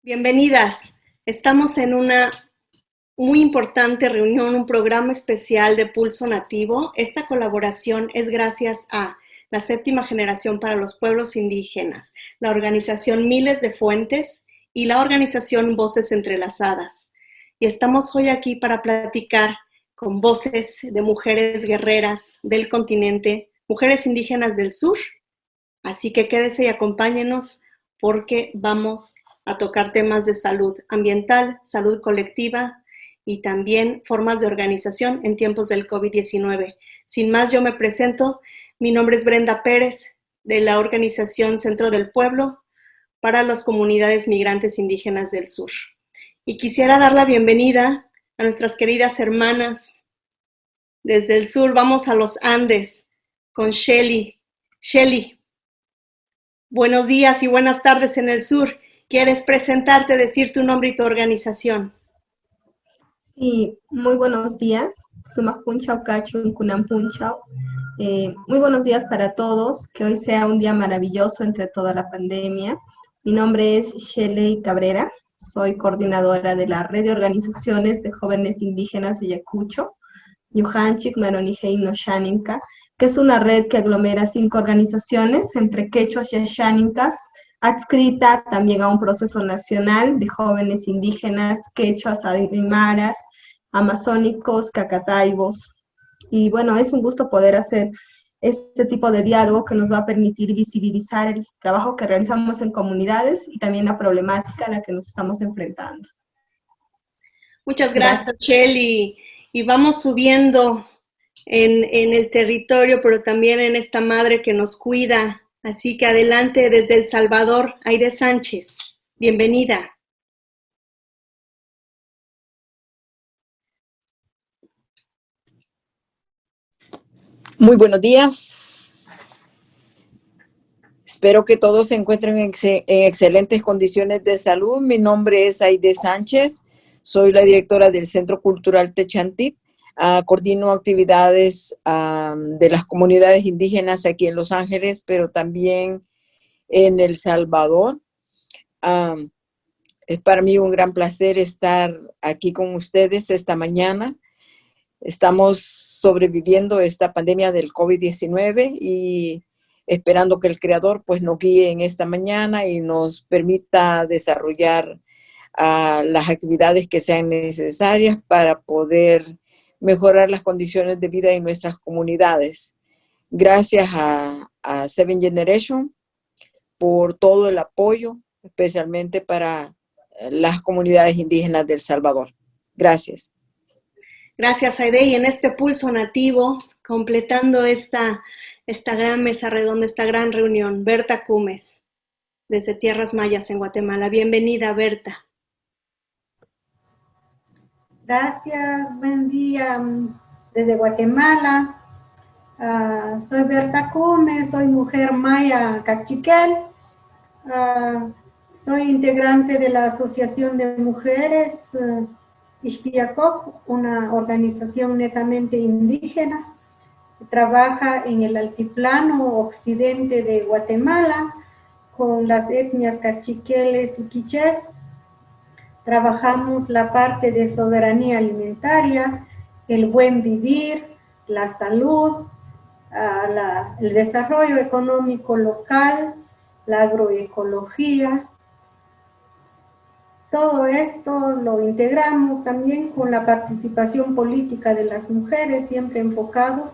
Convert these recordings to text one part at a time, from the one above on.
Bienvenidas. Estamos en una muy importante reunión, un programa especial de Pulso Nativo. Esta colaboración es gracias a la Séptima Generación para los Pueblos Indígenas, la organización Miles de Fuentes y la organización Voces Entrelazadas. Y estamos hoy aquí para platicar con voces de mujeres guerreras del continente, mujeres indígenas del sur. Así que quédese y acompáñenos porque vamos a tocar temas de salud ambiental, salud colectiva y también formas de organización en tiempos del COVID-19. Sin más, yo me presento. Mi nombre es Brenda Pérez, de la organización Centro del Pueblo para las comunidades migrantes indígenas del sur. Y quisiera dar la bienvenida a nuestras queridas hermanas desde el sur. Vamos a los Andes con Shelly. Shelly, buenos días y buenas tardes en el sur. ¿Quieres presentarte, decir tu nombre y tu organización? Sí, muy buenos días. Sumaq Punchau Kachun Kunan Punchau. Muy buenos días para todos. Que hoy sea un día maravilloso entre toda la pandemia. Mi nombre es Shelly Cabrera. Soy coordinadora de la Red de Organizaciones de Jóvenes Indígenas de Ayacucho, Ñujanchik Maronijei no Xaninka, que es una red que aglomera 5 organizaciones entre quechuas y xaninkas, adscrita también a un proceso nacional de jóvenes indígenas, quechuas, aymaras, amazónicos, cacataibos. Y bueno, es un gusto poder hacer este tipo de diálogo que nos va a permitir visibilizar el trabajo que realizamos en comunidades y también la problemática a la que nos estamos enfrentando. Muchas gracias, Shelly. Y vamos subiendo en el territorio, pero también en esta madre que nos cuida. Así que adelante desde El Salvador, Aide Sánchez. Bienvenida. Muy buenos días. Espero que todos se encuentren en excelentes condiciones de salud. Mi nombre es Aide Sánchez. Soy la directora del Centro Cultural Techantit. Coordino actividades de las comunidades indígenas aquí en Los Ángeles, pero también en El Salvador. Es para mí un gran placer estar aquí con ustedes esta mañana. Estamos sobreviviendo esta pandemia del COVID-19 y esperando que el Creador pues nos guíe en esta mañana y nos permita desarrollar las actividades que sean necesarias para poder mejorar las condiciones de vida en nuestras comunidades. Gracias a Seven Generation por todo el apoyo, especialmente para las comunidades indígenas de El Salvador. Gracias. Gracias, Aide. Y en este pulso nativo, completando esta gran mesa redonda, esta gran reunión, Berta Cumes, desde Tierras Mayas en Guatemala. Bienvenida, Berta. Gracias, buen día desde Guatemala. Soy Berta Cumes, soy mujer maya cachiquel. Soy integrante de la Asociación de Mujeres Ixpiacoc, una organización netamente indígena que trabaja en el altiplano occidente de Guatemala con las etnias cachiqueles y quichés. Trabajamos la parte de soberanía alimentaria, el buen vivir, la salud, el desarrollo económico local, la agroecología. Todo esto lo integramos también con la participación política de las mujeres, siempre enfocado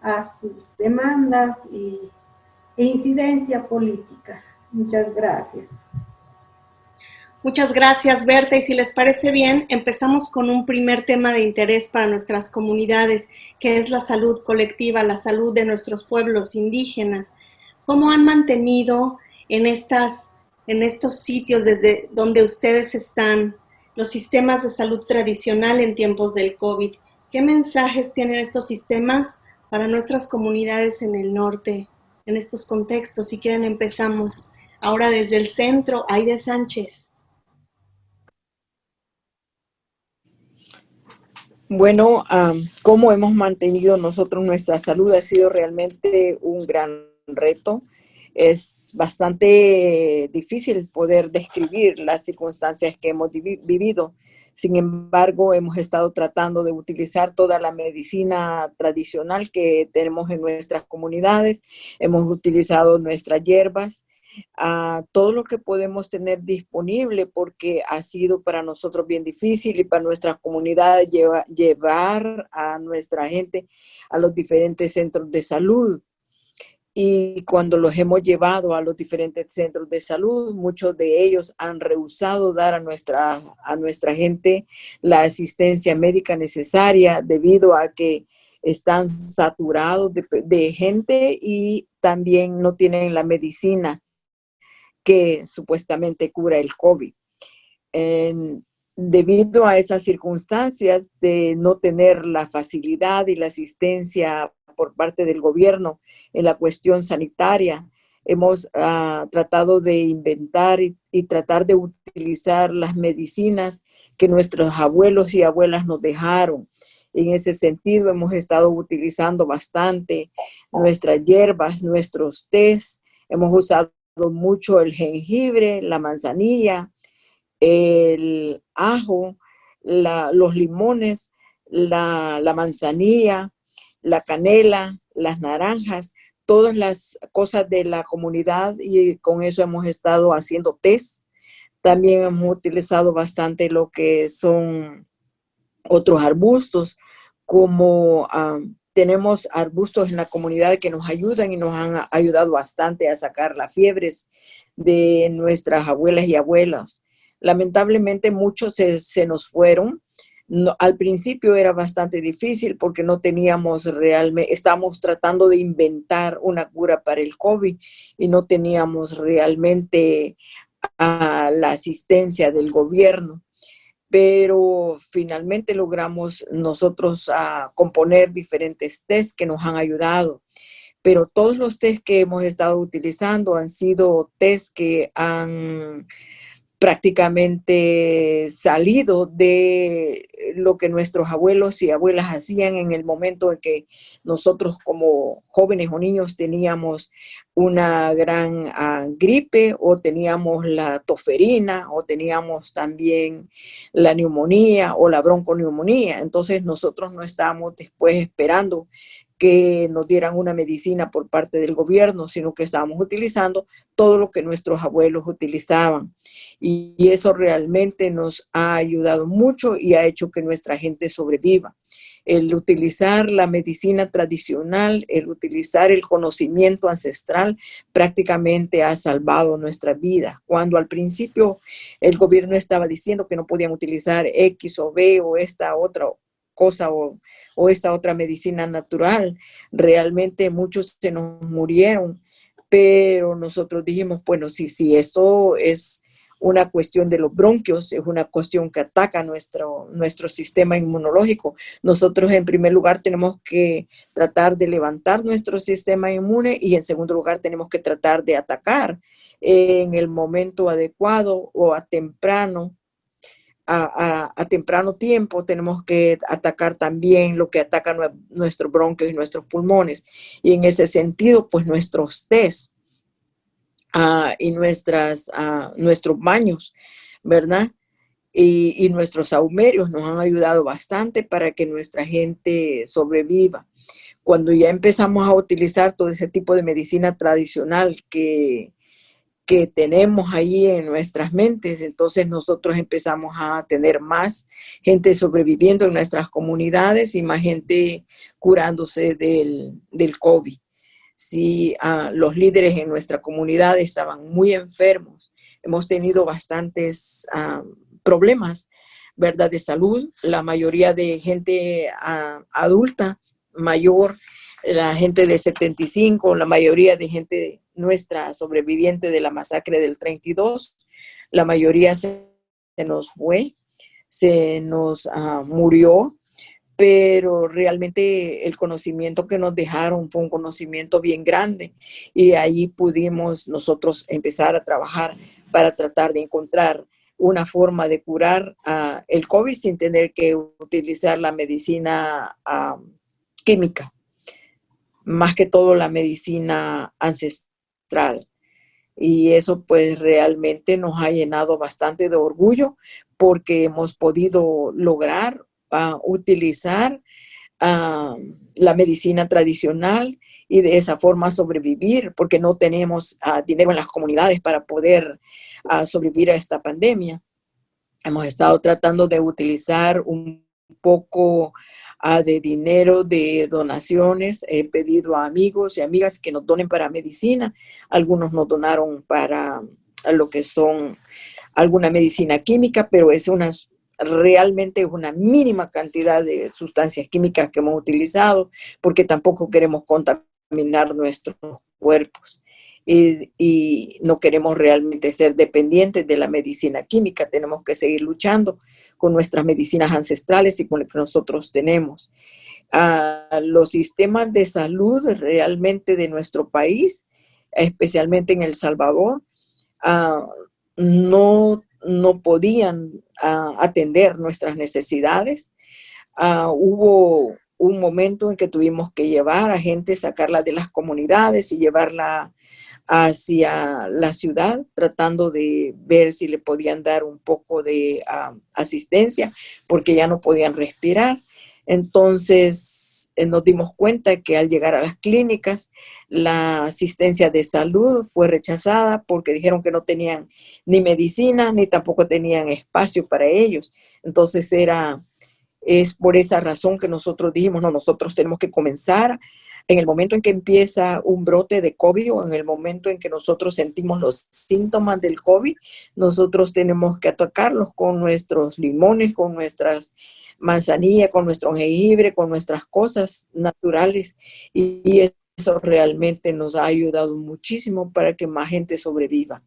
a sus demandas e incidencia política. Muchas gracias. Muchas gracias, Berta. Y si les parece bien, empezamos con un primer tema de interés para nuestras comunidades, que es la salud colectiva, la salud de nuestros pueblos indígenas. ¿Cómo han mantenido en estos sitios desde donde ustedes están los sistemas de salud tradicional en tiempos del COVID? ¿Qué mensajes tienen estos sistemas para nuestras comunidades en el norte, en estos contextos? Si quieren, empezamos ahora desde el centro. Aide Sánchez. Bueno, cómo hemos mantenido nosotros nuestra salud ha sido realmente un gran reto. Es bastante difícil poder describir las circunstancias que hemos vivido. Sin embargo, hemos estado tratando de utilizar toda la medicina tradicional que tenemos en nuestras comunidades. Hemos utilizado nuestras hierbas, todo lo que podemos tener disponible, porque ha sido para nosotros bien difícil y para nuestras comunidades llevar a nuestra gente a los diferentes centros de salud. Y cuando los hemos llevado a los diferentes centros de salud, muchos de ellos han rehusado dar a nuestra gente la asistencia médica necesaria debido a que están saturados de gente y también no tienen la medicina que supuestamente cura el COVID. Debido a esas circunstancias de no tener la facilidad y la asistencia por parte del gobierno en la cuestión sanitaria, hemos tratado de inventar y tratar de utilizar las medicinas que nuestros abuelos y abuelas nos dejaron. En ese sentido, hemos estado utilizando bastante nuestras hierbas, nuestros tés. Hemos usado mucho el jengibre, la manzanilla, el ajo, los limones, la manzanilla, la canela, las naranjas, todas las cosas de la comunidad, y con eso hemos estado haciendo tés. También hemos utilizado bastante lo que son otros arbustos, como tenemos arbustos en la comunidad que nos ayudan y nos han ayudado bastante a sacar las fiebres de nuestras abuelas y abuelas. Lamentablemente muchos se nos fueron. No, al principio era bastante difícil porque no teníamos realmente, estábamos tratando de inventar una cura para el COVID y no teníamos realmente la asistencia del gobierno. Pero finalmente logramos nosotros componer diferentes test que nos han ayudado. Pero todos los test que hemos estado utilizando han sido test que han prácticamente salido de lo que nuestros abuelos y abuelas hacían en el momento en que nosotros como jóvenes o niños teníamos una gran gripe, o teníamos la toferina, o teníamos también la neumonía o la bronconeumonía. Entonces nosotros no estábamos después esperando que nos dieran una medicina por parte del gobierno, sino que estábamos utilizando todo lo que nuestros abuelos utilizaban. Y eso realmente nos ha ayudado mucho y ha hecho que nuestra gente sobreviva. El utilizar la medicina tradicional, el utilizar el conocimiento ancestral, prácticamente ha salvado nuestra vida. Cuando al principio el gobierno estaba diciendo que no podían utilizar X o B o esta otra cosa o esta otra medicina natural, realmente muchos se nos murieron, pero nosotros dijimos, bueno, si eso es una cuestión de los bronquios, es una cuestión que ataca nuestro sistema inmunológico, nosotros en primer lugar tenemos que tratar de levantar nuestro sistema inmune, y en segundo lugar tenemos que tratar de atacar en el momento adecuado o a temprano tiempo. Tenemos que atacar también lo que ataca nuestros bronquios y nuestros pulmones. Y en ese sentido, pues nuestros test y nuestros baños, ¿verdad? Y nuestros saumerios nos han ayudado bastante para que nuestra gente sobreviva. Cuando ya empezamos a utilizar todo ese tipo de medicina tradicional que tenemos ahí en nuestras mentes, entonces nosotros empezamos a tener más gente sobreviviendo en nuestras comunidades y más gente curándose del COVID. Sí, los líderes en nuestra comunidad estaban muy enfermos. Hemos tenido bastantes problemas, ¿verdad?, de salud. La mayoría de gente adulta, mayor, la gente de 75, la mayoría de gente nuestra sobreviviente de la masacre del 32, la mayoría se nos fue, se nos murió, pero realmente el conocimiento que nos dejaron fue un conocimiento bien grande, y ahí pudimos nosotros empezar a trabajar para tratar de encontrar una forma de curar el COVID sin tener que utilizar la medicina química, más que todo la medicina ancestral. ancestral. Y eso pues realmente nos ha llenado bastante de orgullo porque hemos podido lograr utilizar uh, la medicina tradicional y de esa forma sobrevivir, porque no tenemos dinero en las comunidades para poder sobrevivir a esta pandemia. Hemos estado tratando de utilizar un poco de dinero de donaciones. He pedido a amigos y amigas que nos donen para medicina. Algunos nos donaron para lo que son alguna medicina química, pero es realmente una mínima cantidad de sustancias químicas que hemos utilizado, porque tampoco queremos contaminar nuestros cuerpos. Y no queremos realmente ser dependientes de la medicina química. Tenemos que seguir luchando con nuestras medicinas ancestrales y con lo que nosotros tenemos. Los sistemas de salud realmente de nuestro país, especialmente en El Salvador, no podían atender nuestras necesidades. Hubo un momento en que tuvimos que llevar a gente, sacarla de las comunidades y llevarla hacia la ciudad, tratando de ver si le podían dar un poco de asistencia, porque ya no podían respirar. Entonces nos dimos cuenta que al llegar a las clínicas, la asistencia de salud fue rechazada porque dijeron que no tenían ni medicina, ni tampoco tenían espacio para ellos. Entonces es por esa razón que nosotros dijimos, no, nosotros tenemos que comenzar en el momento en que empieza un brote de COVID o en el momento en que nosotros sentimos los síntomas del COVID, nosotros tenemos que atacarlos con nuestros limones, con nuestras manzanillas, con nuestro jengibre, con nuestras cosas naturales. Y eso realmente nos ha ayudado muchísimo para que más gente sobreviva.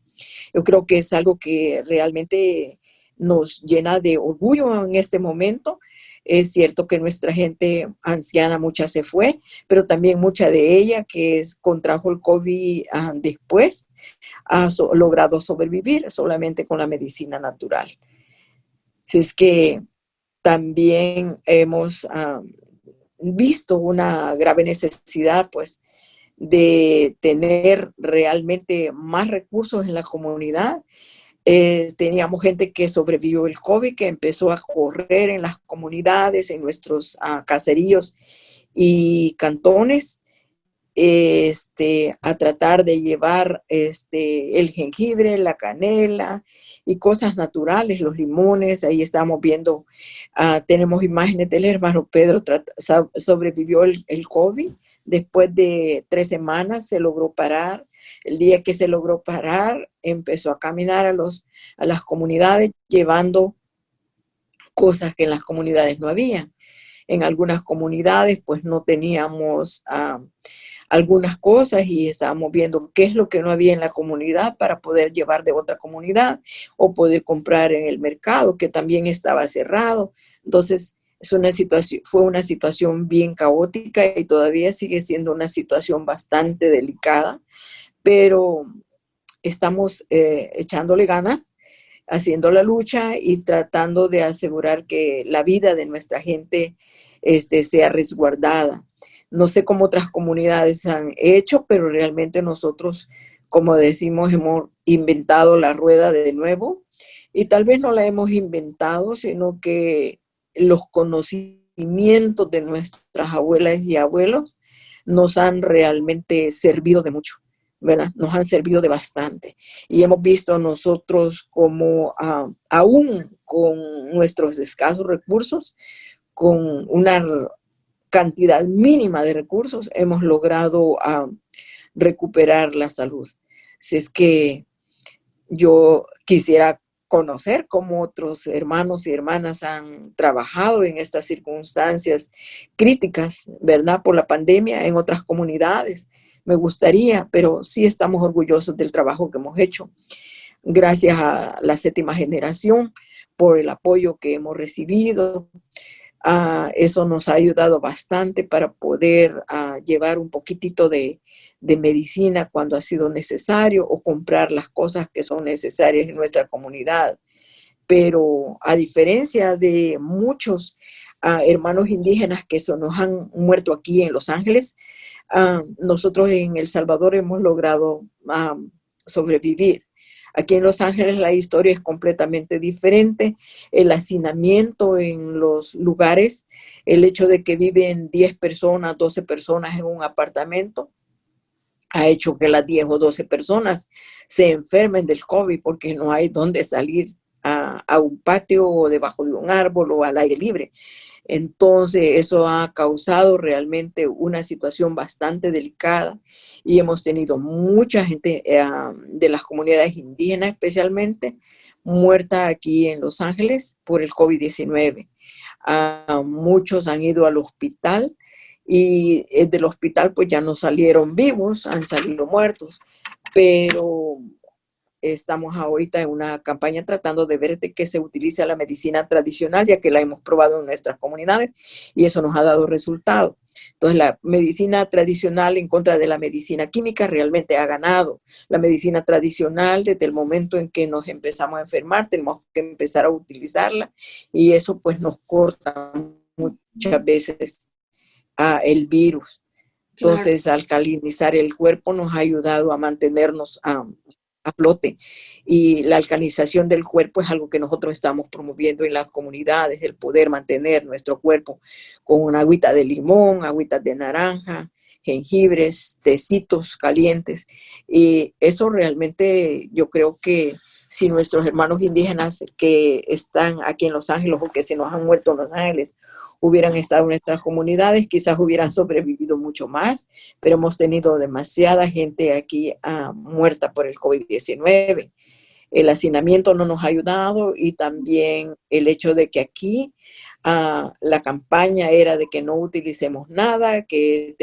Yo creo que es algo que realmente nos llena de orgullo en este momento. Es cierto que nuestra gente anciana, mucha se fue, pero también mucha de ella que contrajo el COVID después, ha logrado sobrevivir solamente con la medicina natural. Así es que también hemos visto una grave necesidad, pues, de tener realmente más recursos en la comunidad. Teníamos gente que sobrevivió el COVID, que empezó a correr en las comunidades, en nuestros caseríos y cantones, a tratar de llevar el jengibre, la canela y cosas naturales, los limones. Ahí estamos viendo, tenemos imágenes del hermano Pedro, sobrevivió el COVID. Después de 3 semanas se logró parar. El día que se logró parar, empezó a caminar a las comunidades llevando cosas que en las comunidades no había. En algunas comunidades pues no teníamos algunas cosas y estábamos viendo qué es lo que no había en la comunidad para poder llevar de otra comunidad o poder comprar en el mercado que también estaba cerrado. Entonces fue una situación bien caótica y todavía sigue siendo una situación bastante delicada, pero estamos echándole ganas, haciendo la lucha y tratando de asegurar que la vida de nuestra gente sea resguardada. No sé cómo otras comunidades han hecho, pero realmente nosotros, como decimos, hemos inventado la rueda de nuevo y tal vez no la hemos inventado, sino que los conocimientos de nuestras abuelas y abuelos nos han realmente servido de mucho, ¿verdad? Nos han servido de bastante. Y hemos visto nosotros como aún con nuestros escasos recursos, con una cantidad mínima de recursos, hemos logrado recuperar la salud. Si es que yo quisiera conocer cómo otros hermanos y hermanas han trabajado en estas circunstancias críticas, ¿verdad? Por la pandemia en otras comunidades. Me gustaría, pero sí estamos orgullosos del trabajo que hemos hecho. Gracias a la 7ª generación por el apoyo que hemos recibido. Eso nos ha ayudado bastante para poder llevar un poquitito de medicina cuando ha sido necesario o comprar las cosas que son necesarias en nuestra comunidad. Pero a diferencia de muchos hermanos indígenas que nos han muerto aquí en Los Ángeles, nosotros en El Salvador hemos logrado sobrevivir. Aquí en Los Ángeles la historia es completamente diferente. El hacinamiento en los lugares, el hecho de que viven 10 personas, 12 personas en un apartamento, ha hecho que las 10 o 12 personas se enfermen del COVID porque no hay dónde salir a un patio o debajo de un árbol o al aire libre. Entonces, eso ha causado realmente una situación bastante delicada y hemos tenido mucha gente de las comunidades indígenas especialmente muerta aquí en Los Ángeles por el COVID-19. Muchos han ido al hospital y del hospital pues ya no salieron vivos, han salido muertos, pero estamos ahorita en una campaña tratando de ver de que se utilice la medicina tradicional, ya que la hemos probado en nuestras comunidades y eso nos ha dado resultado. Entonces, la medicina tradicional en contra de la medicina química realmente ha ganado. La medicina tradicional, desde el momento en que nos empezamos a enfermar, tenemos que empezar a utilizarla y eso pues nos corta muchas veces el virus. Entonces, claro, alcalinizar el cuerpo nos ha ayudado a mantenernos a flote. Y la alcalinización del cuerpo es algo que nosotros estamos promoviendo en las comunidades, el poder mantener nuestro cuerpo con una agüita de limón, agüitas de naranja, jengibres, tecitos calientes. Y eso realmente yo creo que si nuestros hermanos indígenas que están aquí en Los Ángeles o que se nos han muerto en Los Ángeles hubieran estado en nuestras comunidades, quizás hubieran sobrevivido mucho más, pero hemos tenido demasiada gente aquí muerta por el COVID-19. El hacinamiento no nos ha ayudado y también el hecho de que aquí la campaña era de que no utilicemos nada, que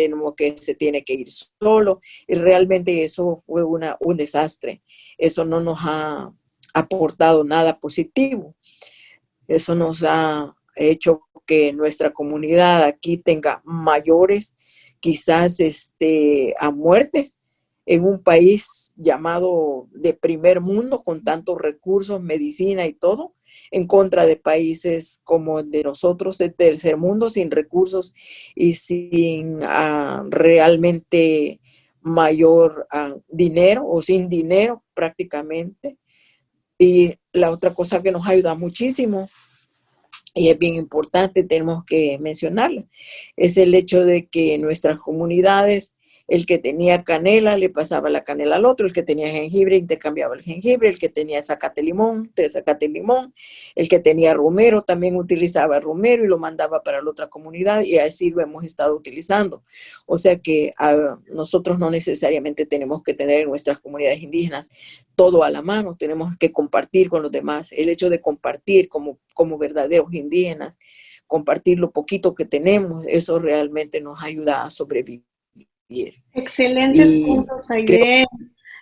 se tiene que ir solo, y realmente eso fue un desastre. Eso no nos ha aportado nada positivo. Eso nos ha hecho que nuestra comunidad aquí tenga mayores, quizás a muertes en un país llamado de primer mundo con tantos recursos, medicina y todo, en contra de países como de nosotros, de tercer mundo, sin recursos y sin realmente mayor dinero o sin dinero prácticamente. Y la otra cosa que nos ayuda muchísimo y es bien importante, tenemos que mencionarlo, es el hecho de que en nuestras comunidades el que tenía canela le pasaba la canela al otro, el que tenía jengibre intercambiaba el jengibre, el que tenía zacate limón, el que tenía romero también utilizaba el romero y lo mandaba para la otra comunidad y así lo hemos estado utilizando. O sea que nosotros no necesariamente tenemos que tener en nuestras comunidades indígenas todo a la mano, tenemos que compartir con los demás. El hecho de compartir como verdaderos indígenas, compartir lo poquito que tenemos, eso realmente nos ayuda a sobrevivir. Excelentes puntos, Aide.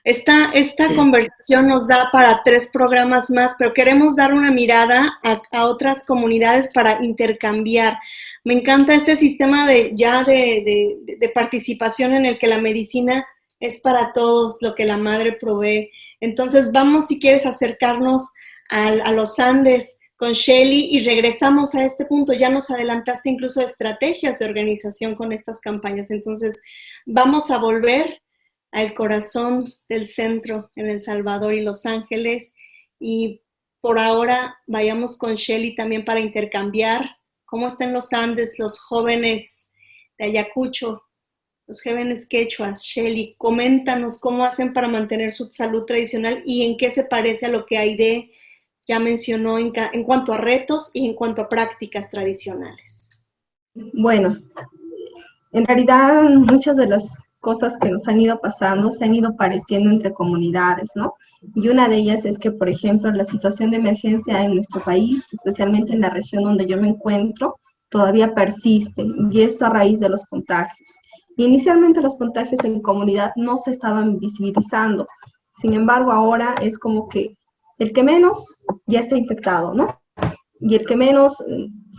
Esta conversación nos da para 3 programas más, pero queremos dar una mirada a otras comunidades para intercambiar. Me encanta este sistema de participación en el que la medicina es para todos, lo que la madre provee. Entonces vamos, si quieres, acercarnos a los Andes con Shelly y regresamos a este punto. Ya nos adelantaste incluso estrategias de organización con estas campañas. Entonces vamos a volver al corazón del centro en El Salvador y Los Ángeles. Y por ahora vayamos con Shelly también para intercambiar cómo están los Andes, los jóvenes de Ayacucho, los jóvenes quechuas. Shelly, coméntanos cómo hacen para mantener su salud tradicional y en qué se parece a lo que Aide ya mencionó en cuanto a retos y en cuanto a prácticas tradicionales. Bueno, en realidad muchas de las cosas que nos han ido pasando se han ido pareciendo entre comunidades, ¿no? Y una de ellas es que, por ejemplo, la situación de emergencia en nuestro país, especialmente en la región donde yo me encuentro, todavía persiste, y eso a raíz de los contagios. Inicialmente los contagios en comunidad no se estaban visibilizando, sin embargo ahora es como que el que menos ya está infectado, ¿no? Y el que menos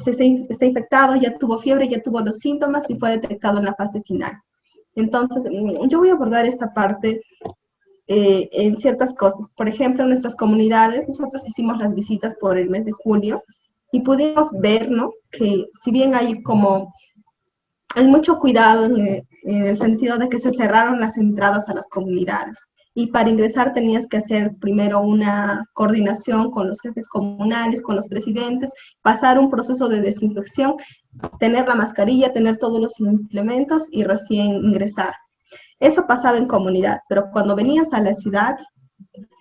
está infectado ya tuvo fiebre, ya tuvo los síntomas y fue detectado en la fase final. Entonces, yo voy a abordar esta parte en ciertas cosas. Por ejemplo, en nuestras comunidades, nosotros hicimos las visitas por el mes de julio y pudimos ver, ¿no?, que si bien hay mucho cuidado en el sentido de que se cerraron las entradas a las comunidades. Y para ingresar tenías que hacer primero una coordinación con los jefes comunales, con los presidentes, pasar un proceso de desinfección, tener la mascarilla, tener todos los implementos y recién ingresar. Eso pasaba en comunidad, pero cuando venías a la ciudad,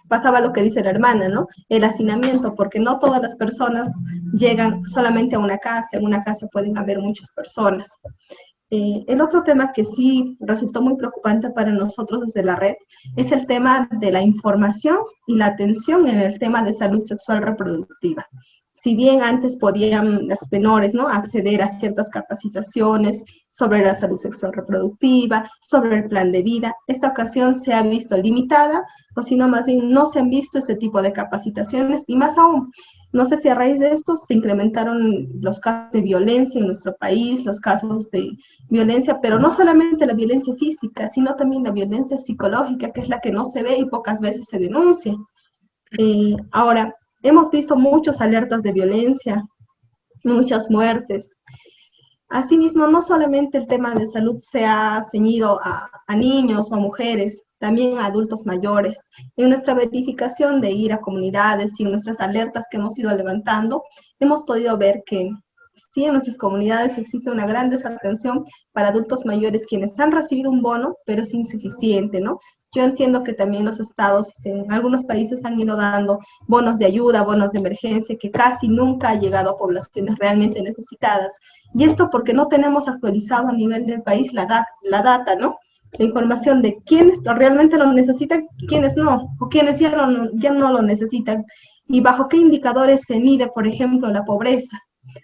pasaba lo que dice la hermana, ¿no? El hacinamiento, porque no todas las personas llegan solamente a una casa, en una casa pueden haber muchas personas. El otro tema que sí resultó muy preocupante para nosotros desde la red es el tema de la información y la atención en el tema de salud sexual reproductiva. Si bien antes podían las menores, ¿no?, acceder a ciertas capacitaciones sobre la salud sexual reproductiva, sobre el plan de vida, esta ocasión se ha visto limitada, o si no, más bien no se han visto este tipo de capacitaciones, y más aún, no sé si a raíz de esto se incrementaron los casos de violencia en nuestro país, los casos de violencia, pero no solamente la violencia física, sino también la violencia psicológica, que es la que no se ve y pocas veces se denuncia. Ahora, hemos visto muchas alertas de violencia, muchas muertes. Asimismo, no solamente el tema de salud se ha ceñido a niños o a mujeres, también a adultos mayores. En nuestra verificación de ir a comunidades y en nuestras alertas que hemos ido levantando, hemos podido ver que sí, en nuestras comunidades existe una gran desatención para adultos mayores quienes han recibido un bono, pero es insuficiente, ¿no? Yo entiendo que también los estados, en algunos países han ido dando bonos de ayuda, bonos de emergencia, que casi nunca ha llegado a poblaciones realmente necesitadas. Y esto porque no tenemos actualizado a nivel del país la data, ¿no? La información de quiénes realmente lo necesitan, quiénes no, o quiénes ya no lo necesitan, y bajo qué indicadores se mide, por ejemplo, la pobreza.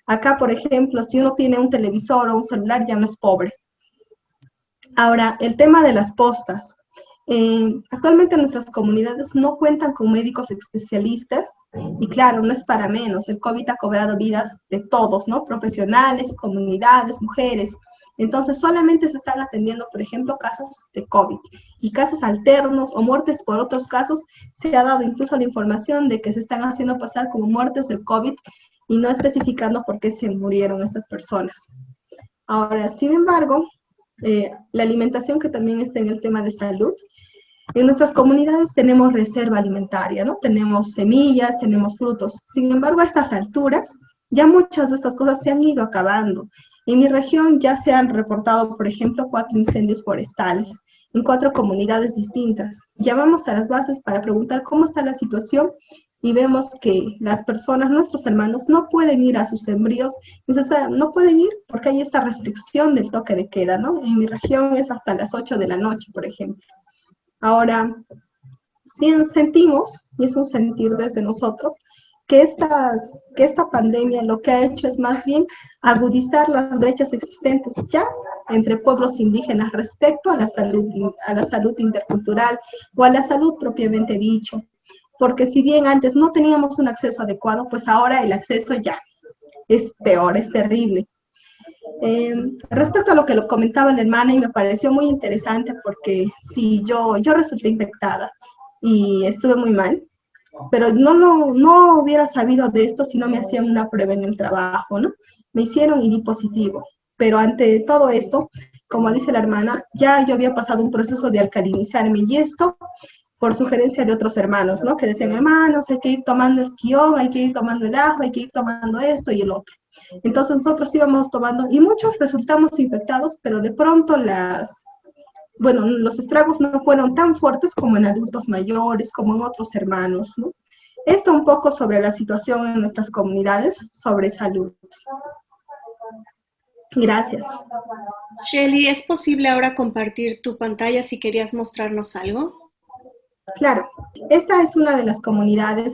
Acá, por ejemplo, si uno tiene un televisor o un celular, ya no es pobre. Ahora, el tema de las postas. Actualmente nuestras comunidades no cuentan con médicos especialistas, y claro, no es para menos, el COVID ha cobrado vidas de todos, ¿no? Profesionales, comunidades, mujeres. Entonces, solamente se están atendiendo, por ejemplo, casos de COVID, y casos alternos o muertes por otros casos. Se ha dado incluso la información de que se están haciendo pasar como muertes del COVID y no especificando por qué se murieron estas personas. Ahora, sin embargo, la alimentación, que también está en el tema de salud. En nuestras comunidades tenemos reserva alimentaria, ¿no? Tenemos semillas, tenemos frutos. Sin embargo, a estas alturas, ya muchas de estas cosas se han ido acabando. En mi región ya se han reportado, por ejemplo, 4 incendios forestales en 4 comunidades distintas. Llamamos a las bases para preguntar cómo está la situación y vemos que las personas, nuestros hermanos, no pueden ir a sus sembríos, no pueden ir porque hay esta restricción del toque de queda, ¿no? En mi región es hasta las 8 de la noche, por ejemplo. Ahora, sí sentimos, y es un sentir desde nosotros, que esta pandemia lo que ha hecho es más bien agudizar las brechas existentes ya entre pueblos indígenas respecto a la salud intercultural o a la salud propiamente dicho. Porque si bien antes no teníamos un acceso adecuado, pues ahora el acceso ya es peor, es terrible. Respecto a lo que lo comentaba la hermana, y me pareció muy interesante porque sí, yo resulté infectada y estuve muy mal, pero no hubiera sabido de esto si no me hacían una prueba en el trabajo, ¿no? Me hicieron y di positivo, pero ante todo esto, como dice la hermana, ya yo había pasado un proceso de alcalinizarme, y esto por sugerencia de otros hermanos, ¿no? Que decían, hermanos, hay que ir tomando el quión, hay que ir tomando el ajo, hay que ir tomando esto y el otro. Entonces nosotros íbamos tomando, y muchos resultamos infectados, pero de pronto los estragos no fueron tan fuertes como en adultos mayores, como en otros hermanos, ¿no? Esto un poco sobre la situación en nuestras comunidades, sobre salud. Gracias. Shelly, ¿es posible ahora compartir tu pantalla si querías mostrarnos algo? Claro, esta es una de las comunidades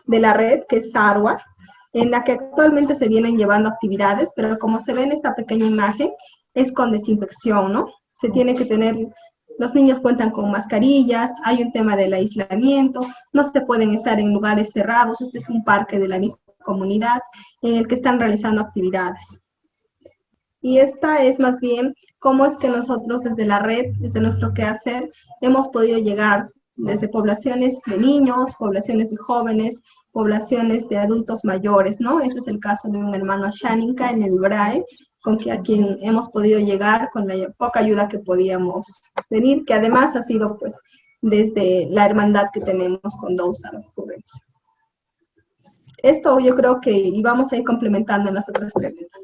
de la red, que es Sarwa, en la que actualmente se vienen llevando actividades, pero como se ve en esta pequeña imagen, es con desinfección, ¿no? Se tiene que tener, los niños cuentan con mascarillas, hay un tema del aislamiento, no se pueden estar en lugares cerrados. Este es un parque de la misma comunidad en el que están realizando actividades. Y esta es más bien cómo es que nosotros desde la red, desde nuestro quehacer, hemos podido llegar desde poblaciones de niños, poblaciones de jóvenes, poblaciones de adultos mayores, ¿no? Este es el caso de un hermano Ashaninka en el BRAE, a quien hemos podido llegar con la poca ayuda que podíamos venir, que además ha sido pues desde la hermandad que tenemos con Dousa Ocurrencia. Esto yo creo que íbamos a ir complementando en las otras preguntas.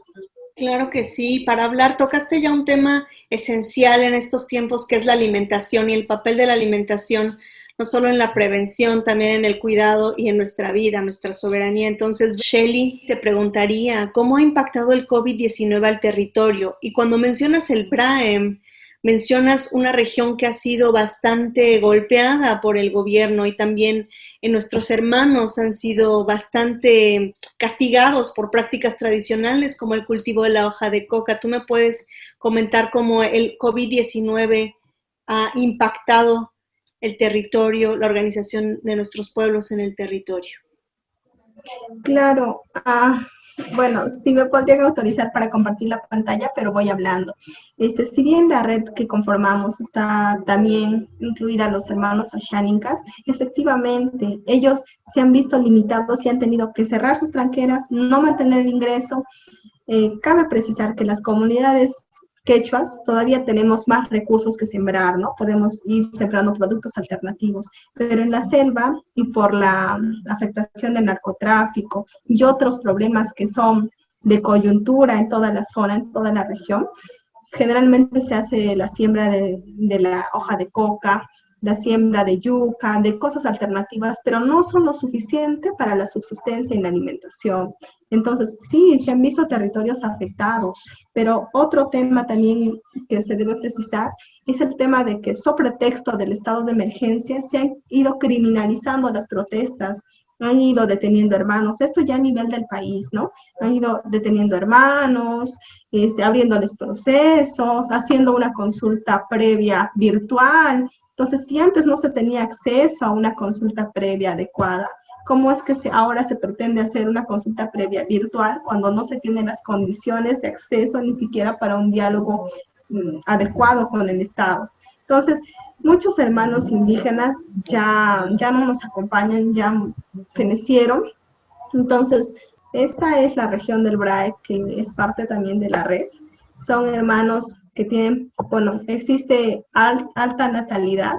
Claro que sí, para hablar, tocaste ya un tema esencial en estos tiempos que es la alimentación y el papel de la alimentación, no solo en la prevención, también en el cuidado y en nuestra vida, nuestra soberanía. Entonces, Shelly, te preguntaría, ¿cómo ha impactado el COVID-19 al territorio? Y cuando mencionas el BRAEM, mencionas una región que ha sido bastante golpeada por el gobierno y también nuestros hermanos han sido bastante castigados por prácticas tradicionales como el cultivo de la hoja de coca. ¿Tú me puedes comentar cómo el COVID-19 ha impactado el territorio, la organización de nuestros pueblos en el territorio? Claro, bueno, sí me podrían autorizar para compartir la pantalla, pero voy hablando. Si bien la red que conformamos está también incluida los hermanos Ashaninkas, efectivamente, ellos se han visto limitados y han tenido que cerrar sus tranqueras, no mantener el ingreso. Cabe precisar que las comunidades quechuas todavía tenemos más recursos que sembrar, ¿no? Podemos ir sembrando productos alternativos, pero en la selva y por la afectación del narcotráfico y otros problemas que son de coyuntura en toda la zona, en toda la región, generalmente se hace la siembra de la hoja de coca, la siembra de yuca, de cosas alternativas, pero no son lo suficiente para la subsistencia y la alimentación. Entonces, sí, se han visto territorios afectados, pero otro tema también que se debe precisar es el tema de que, sobre pretexto del estado de emergencia, se han ido criminalizando las protestas, han ido deteniendo hermanos, esto ya a nivel del país, ¿no? Han ido deteniendo hermanos, abriéndoles procesos, haciendo una consulta previa virtual. Entonces, si antes no se tenía acceso a una consulta previa adecuada, ¿cómo es que ahora se pretende hacer una consulta previa virtual cuando no se tienen las condiciones de acceso ni siquiera para un diálogo adecuado con el Estado? Entonces, muchos hermanos indígenas ya no nos acompañan, ya fenecieron. Entonces, esta es la región del BRAE, que es parte también de la red. Son hermanos que tienen, bueno, existe alta natalidad,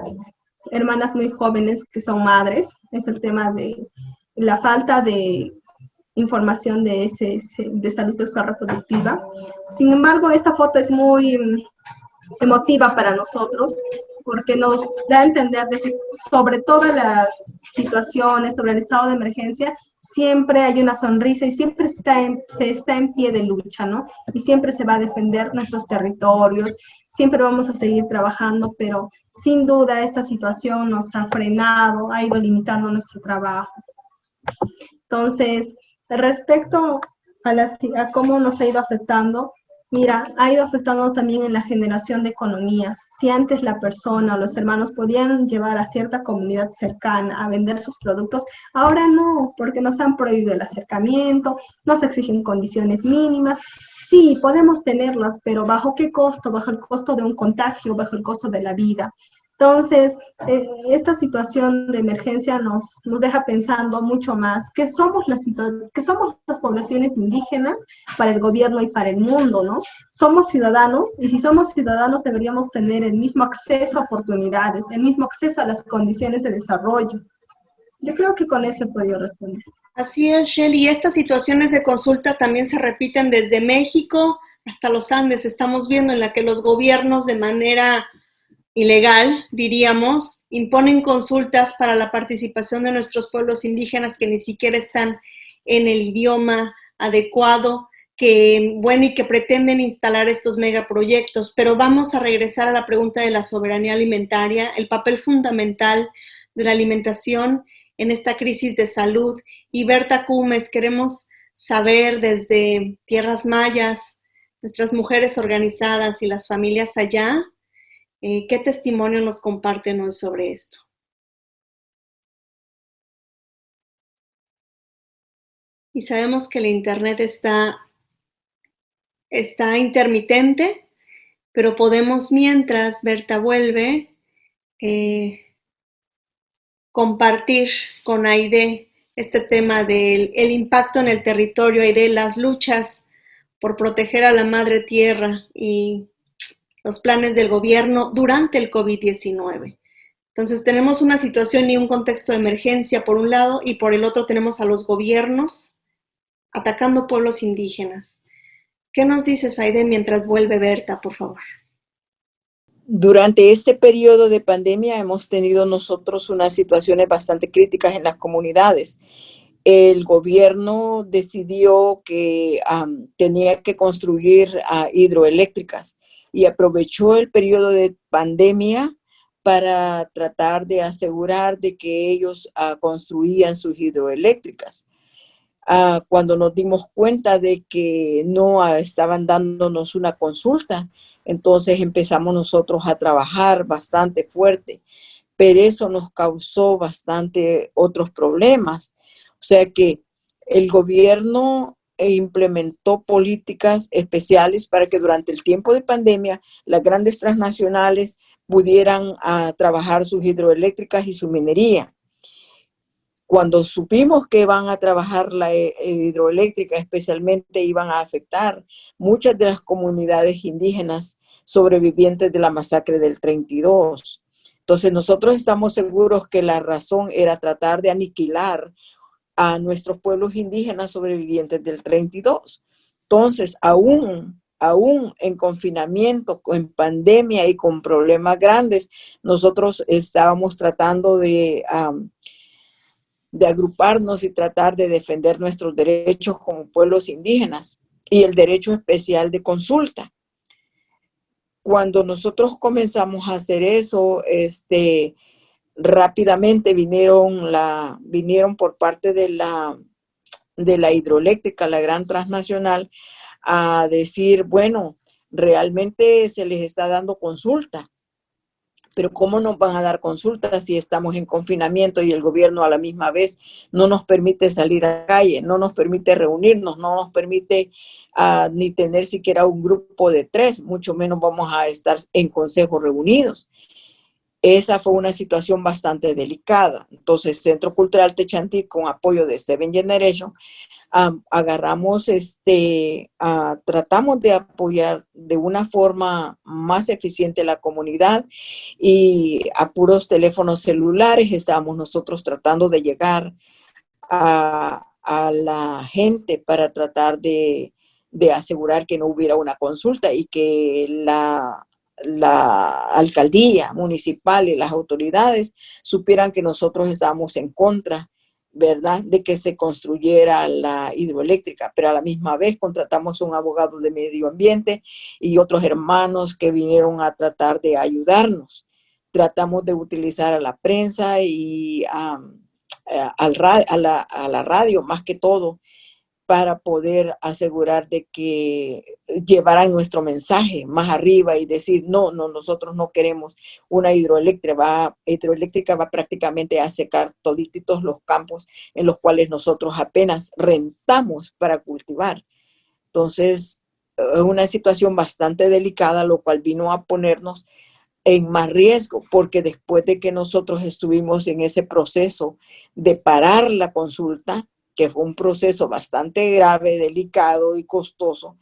hermanas muy jóvenes que son madres, es el tema de la falta de información de salud sexual reproductiva. Sin embargo, esta foto es muy emotiva para nosotros porque nos da a entender de que sobre todas las situaciones, sobre el estado de emergencia, siempre hay una sonrisa y siempre se está en pie de lucha, ¿no? Y siempre se va a defender nuestros territorios, siempre vamos a seguir trabajando, pero sin duda esta situación nos ha frenado, ha ido limitando nuestro trabajo. Entonces, respecto a cómo nos ha ido afectando, mira, ha ido afectando también en la generación de economías. Si antes la persona o los hermanos podían llevar a cierta comunidad cercana a vender sus productos, ahora no, porque nos han prohibido el acercamiento, nos exigen condiciones mínimas. Sí, podemos tenerlas, pero ¿bajo qué costo? Bajo el costo de un contagio, bajo el costo de la vida. Entonces, esta situación de emergencia nos deja pensando mucho más que somos las poblaciones indígenas para el gobierno y para el mundo, ¿no? Somos ciudadanos y si somos ciudadanos deberíamos tener el mismo acceso a oportunidades, el mismo acceso a las condiciones de desarrollo. Yo creo que con eso he podido responder. Así es, Shelly. Estas situaciones de consulta también se repiten desde México hasta los Andes. Estamos viendo en la que los gobiernos de manera ilegal, diríamos, imponen consultas para la participación de nuestros pueblos indígenas que ni siquiera están en el idioma adecuado, y que pretenden instalar estos megaproyectos. Pero vamos a regresar a la pregunta de la soberanía alimentaria, el papel fundamental de la alimentación en esta crisis de salud. Y Berta Cumes, queremos saber desde Tierras Mayas, nuestras mujeres organizadas y las familias allá, ¿qué testimonio nos comparten hoy sobre esto? Y sabemos que el internet está intermitente, pero podemos, mientras Berta vuelve, compartir con Aide este tema del el impacto en el territorio y de las luchas por proteger a la madre tierra y los planes del gobierno durante el COVID-19. Entonces tenemos una situación y un contexto de emergencia por un lado y por el otro tenemos a los gobiernos atacando pueblos indígenas. ¿Qué nos dices, Aide, mientras vuelve Berta, por favor? Durante este periodo de pandemia hemos tenido nosotros unas situaciones bastante críticas en las comunidades. El gobierno decidió que tenía que construir hidroeléctricas y aprovechó el periodo de pandemia para tratar de asegurar de que ellos construían sus hidroeléctricas. Cuando nos dimos cuenta de que no estaban dándonos una consulta, entonces empezamos nosotros a trabajar bastante fuerte, pero eso nos causó bastante otros problemas. O sea que el gobierno implementó políticas especiales para que durante el tiempo de pandemia las grandes transnacionales pudieran trabajar sus hidroeléctricas y su minería. Cuando supimos que iban a trabajar la hidroeléctrica, especialmente iban a afectar muchas de las comunidades indígenas sobrevivientes de la masacre del 32. Entonces nosotros estamos seguros que la razón era tratar de aniquilar a nuestros pueblos indígenas sobrevivientes del 32. Entonces, aún en confinamiento, en pandemia y con problemas grandes, nosotros estábamos tratando de agruparnos y tratar de defender nuestros derechos como pueblos indígenas y el derecho especial de consulta. Cuando nosotros comenzamos a hacer eso, rápidamente vinieron por parte de la hidroeléctrica, la gran transnacional, a decir, bueno, realmente se les está dando consulta. Pero ¿cómo nos van a dar consultas si estamos en confinamiento y el gobierno a la misma vez no nos permite salir a la calle, no nos permite reunirnos, no nos permite ni tener siquiera un grupo de 3, mucho menos vamos a estar en consejo reunidos? Esa fue una situación bastante delicada. Entonces, Centro Cultural Techantí, con apoyo de Seven Generation, agarramos, tratamos de apoyar de una forma más eficiente a la comunidad y a puros teléfonos celulares estábamos nosotros tratando de llegar a la gente para tratar de asegurar que no hubiera una consulta y que la alcaldía municipal y las autoridades supieran que nosotros estábamos en contra, ¿verdad?, de que se construyera la hidroeléctrica, pero a la misma vez contratamos un abogado de medio ambiente y otros hermanos que vinieron a tratar de ayudarnos. Tratamos de utilizar a la prensa y a la radio más que todo, para poder asegurar de que llevaran nuestro mensaje más arriba y decir, no, nosotros no queremos una hidroeléctrica, va prácticamente a secar todititos los campos en los cuales nosotros apenas rentamos para cultivar. Entonces, es una situación bastante delicada, lo cual vino a ponernos en más riesgo, porque después de que nosotros estuvimos en ese proceso de parar la consulta, que fue un proceso bastante grave, delicado y costoso,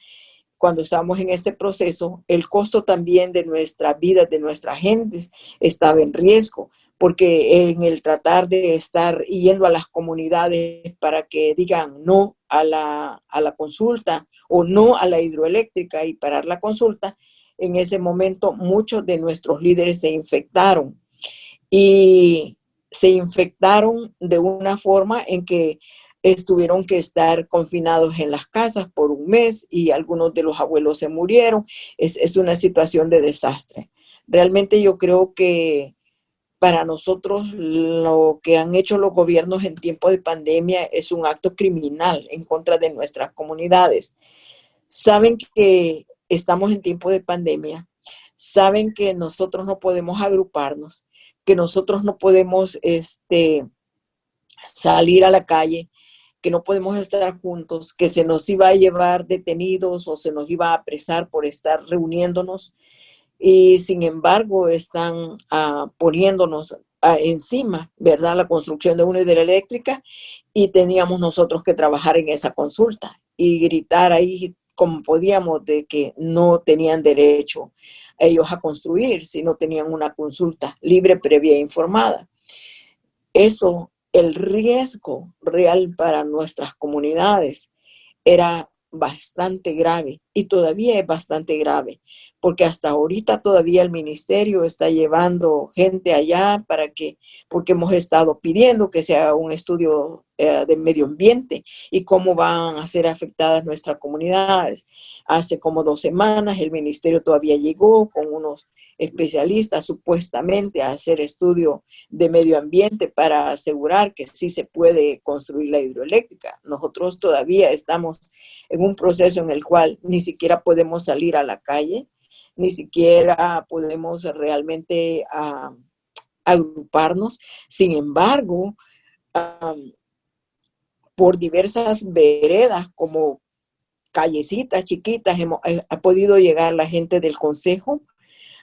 cuando estábamos en este proceso, el costo también de nuestra vida, de nuestras gentes, estaba en riesgo, porque en el tratar de estar yendo a las comunidades para que digan no a la consulta o no a la hidroeléctrica y parar la consulta, en ese momento muchos de nuestros líderes se infectaron y se infectaron de una forma en que tuvieron que estar confinados en las casas por un mes y algunos de los abuelos se murieron. Es una situación de desastre. Realmente yo creo que para nosotros lo que han hecho los gobiernos en tiempo de pandemia es un acto criminal en contra de nuestras comunidades. Saben que estamos en tiempo de pandemia, saben que nosotros no podemos agruparnos, que nosotros no podemos salir a la calle, que no podemos estar juntos, que se nos iba a llevar detenidos o se nos iba a apresar por estar reuniéndonos. Y sin embargo están poniéndonos encima, ¿verdad? La construcción de una hidroeléctrica, y teníamos nosotros que trabajar en esa consulta y gritar ahí como podíamos de que no tenían derecho ellos a construir si no tenían una consulta libre, previa e informada. Eso, el riesgo real para nuestras comunidades era bastante grave y todavía es bastante grave, porque hasta ahorita todavía el ministerio está llevando gente allá porque hemos estado pidiendo que se haga un estudio de medio ambiente y cómo van a ser afectadas nuestras comunidades. Hace como 2 semanas el ministerio todavía llegó con unos especialistas supuestamente a hacer estudio de medio ambiente para asegurar que sí se puede construir la hidroeléctrica. Nosotros todavía estamos en un proceso en el cual ni siquiera podemos salir a la calle, ni siquiera podemos realmente agruparnos. Sin embargo, por diversas veredas como callecitas chiquitas ha podido llegar la gente del consejo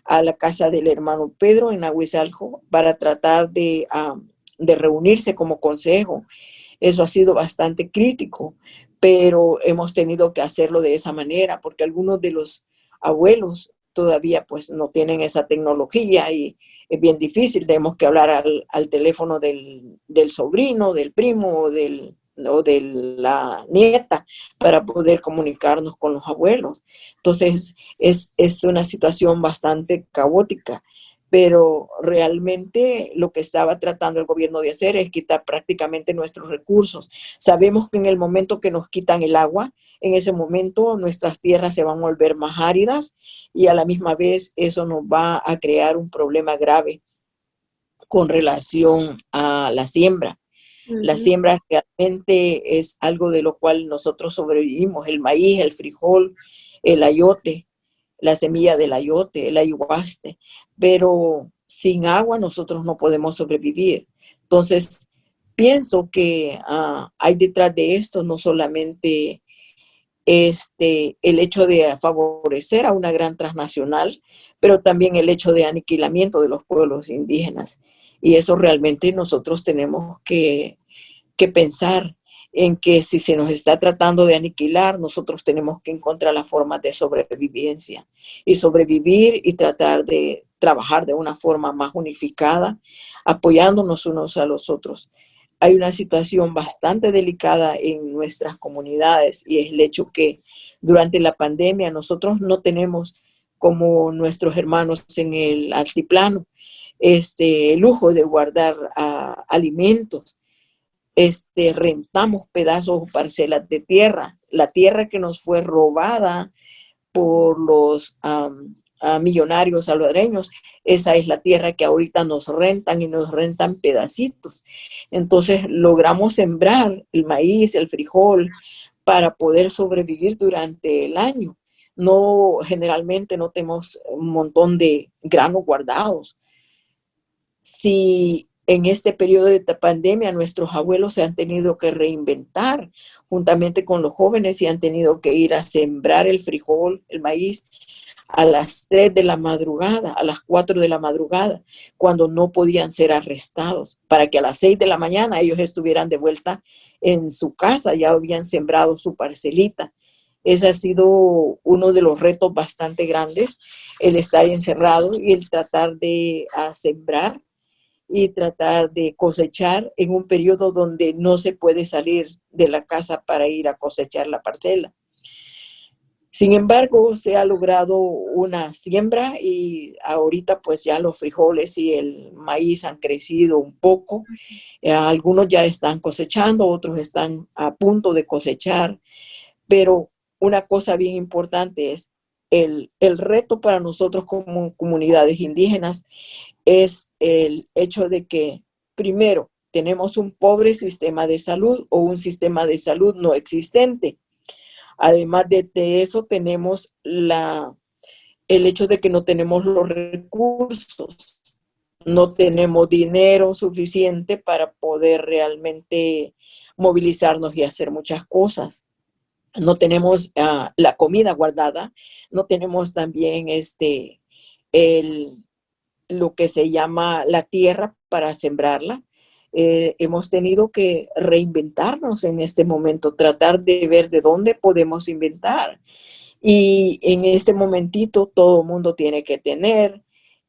a la casa del hermano Pedro en Nahuizalco para tratar de reunirse como consejo. Eso ha sido bastante crítico, pero hemos tenido que hacerlo de esa manera porque algunos de los abuelos todavía pues no tienen esa tecnología y es bien difícil. Tenemos que hablar al teléfono del sobrino, del primo o de la nieta para poder comunicarnos con los abuelos. Entonces es una situación bastante caótica, pero realmente lo que estaba tratando el gobierno de hacer es quitar prácticamente nuestros recursos. Sabemos que en el momento que nos quitan el agua, en ese momento nuestras tierras se van a volver más áridas y a la misma vez eso nos va a crear un problema grave con relación a la siembra. La siembra realmente es algo de lo cual nosotros sobrevivimos: el maíz, el frijol, el ayote, la semilla del ayote, el ayahuasca, pero sin agua nosotros no podemos sobrevivir. Entonces, pienso que hay detrás de esto no solamente el hecho de favorecer a una gran transnacional, pero también el hecho de aniquilamiento de los pueblos indígenas. Y eso realmente nosotros tenemos que pensar en que si se nos está tratando de aniquilar, nosotros tenemos que encontrar la forma de sobrevivencia y sobrevivir y tratar de trabajar de una forma más unificada, apoyándonos unos a los otros. Hay una situación bastante delicada en nuestras comunidades y es el hecho que durante la pandemia nosotros no tenemos, como nuestros hermanos en el altiplano, el lujo de guardar alimentos. Rentamos pedazos o parcelas de tierra. La tierra que nos fue robada por los millonarios salvadoreños, esa es la tierra que ahorita nos rentan y nos rentan pedacitos. Entonces logramos sembrar el maíz, el frijol, para poder sobrevivir durante el año. No, generalmente no tenemos un montón de granos guardados. Si en este periodo de pandemia nuestros abuelos se han tenido que reinventar juntamente con los jóvenes y han tenido que ir a sembrar el frijol, el maíz, a las 3 de la madrugada, a las 4 de la madrugada, cuando no podían ser arrestados, para que a las 6 de la mañana ellos estuvieran de vuelta en su casa, ya habían sembrado su parcelita. Ese ha sido uno de los retos bastante grandes, el estar encerrado y el tratar de sembrar y tratar de cosechar en un periodo donde no se puede salir de la casa para ir a cosechar la parcela. Sin embargo, se ha logrado una siembra y ahorita pues ya los frijoles y el maíz han crecido un poco. Algunos ya están cosechando, otros están a punto de cosechar, pero una cosa bien importante es el reto para nosotros como comunidades indígenas es el hecho de que, primero, tenemos un pobre sistema de salud o un sistema de salud no existente. Además de eso, tenemos el hecho de que no tenemos los recursos, no tenemos dinero suficiente para poder realmente movilizarnos y hacer muchas cosas. No tenemos la comida guardada, no tenemos también lo que se llama la tierra para sembrarla. Hemos tenido que reinventarnos en este momento, tratar de ver de dónde podemos inventar. Y en este momentito todo el mundo tiene que tener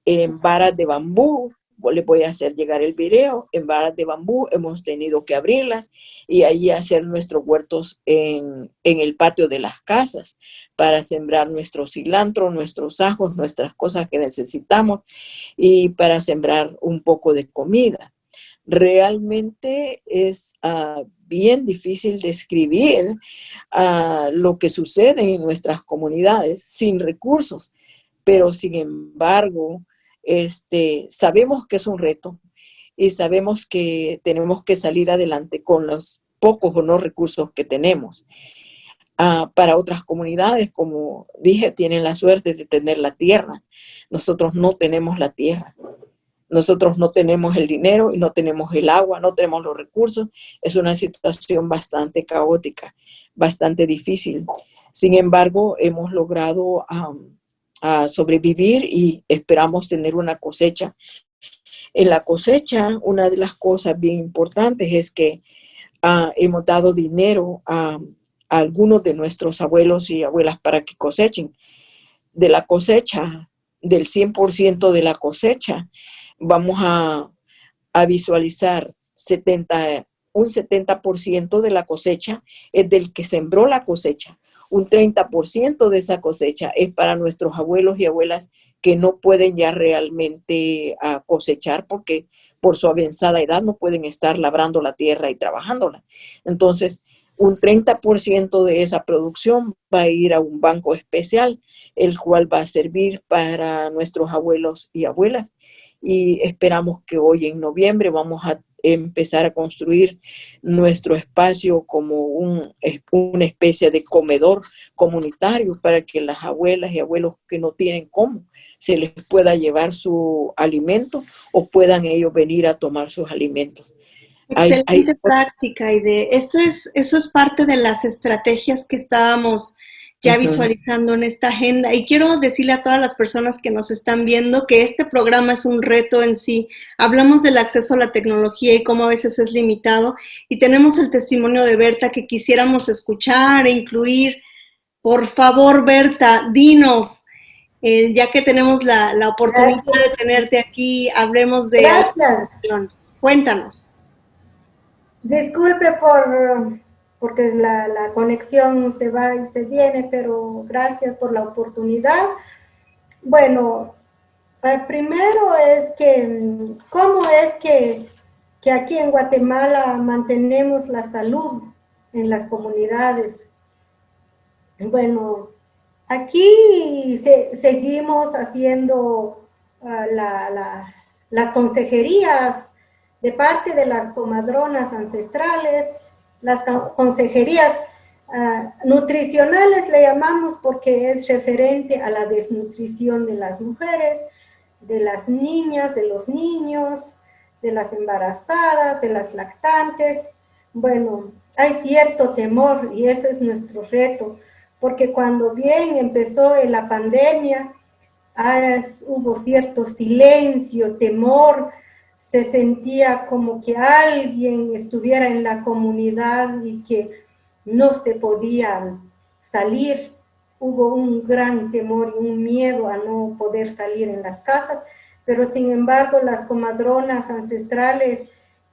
en varas de bambú. Les voy a hacer llegar el video. En varas de bambú hemos tenido que abrirlas y ahí hacer nuestros huertos en el patio de las casas para sembrar nuestro cilantro, nuestros ajos, nuestras cosas que necesitamos y para sembrar un poco de comida. Realmente es bien difícil describir lo que sucede en nuestras comunidades sin recursos, pero sin embargo, sabemos que es un reto y sabemos que tenemos que salir adelante con los pocos o no recursos que tenemos. Para otras comunidades, como dije, tienen la suerte de tener la tierra. Nosotros no tenemos la tierra. Nosotros no tenemos el dinero y no tenemos el agua, no tenemos los recursos. Es una situación bastante caótica, bastante difícil. Sin embargo, hemos logrado sobrevivir y esperamos tener una cosecha. En la cosecha, una de las cosas bien importantes es que hemos dado dinero a algunos de nuestros abuelos y abuelas para que cosechen. De la cosecha, del 100% de la cosecha, vamos a visualizar un 70% de la cosecha es del que sembró la cosecha. Un 30% de esa cosecha es para nuestros abuelos y abuelas que no pueden ya realmente cosechar porque por su avanzada edad no pueden estar labrando la tierra y trabajándola. Entonces, un 30% de esa producción va a ir a un banco especial, el cual va a servir para nuestros abuelos y abuelas. Y esperamos que hoy en noviembre vamos a empezar a construir nuestro espacio como una especie de comedor comunitario para que las abuelas y abuelos que no tienen cómo se les pueda llevar su alimento o puedan ellos venir a tomar sus alimentos. Excelente práctica, y eso es parte de las estrategias que estábamos ya visualizando en esta agenda. Y quiero decirle a todas las personas que nos están viendo que este programa es un reto en sí. Hablamos del acceso a la tecnología y cómo a veces es limitado. Y tenemos el testimonio de Berta que quisiéramos escuchar e incluir. Por favor, Berta, dinos, ya que tenemos la oportunidad de tenerte aquí, hablemos de... Gracias. Cuéntanos. Disculpe porque la conexión se va y se viene, pero gracias por la oportunidad. Bueno, primero es que, ¿cómo es que aquí en Guatemala mantenemos la salud en las comunidades? Bueno, aquí seguimos haciendo las consejerías de parte de las comadronas ancestrales, las consejerías nutricionales le llamamos porque es referente a la desnutrición de las mujeres, de las niñas, de los niños, de las embarazadas, de las lactantes. Bueno, hay cierto temor y ese es nuestro reto, porque cuando bien empezó la pandemia, hubo cierto silencio, temor, se sentía como que alguien estuviera en la comunidad y que no se podía salir. Hubo un gran temor y un miedo a no poder salir en las casas, pero sin embargo las comadronas ancestrales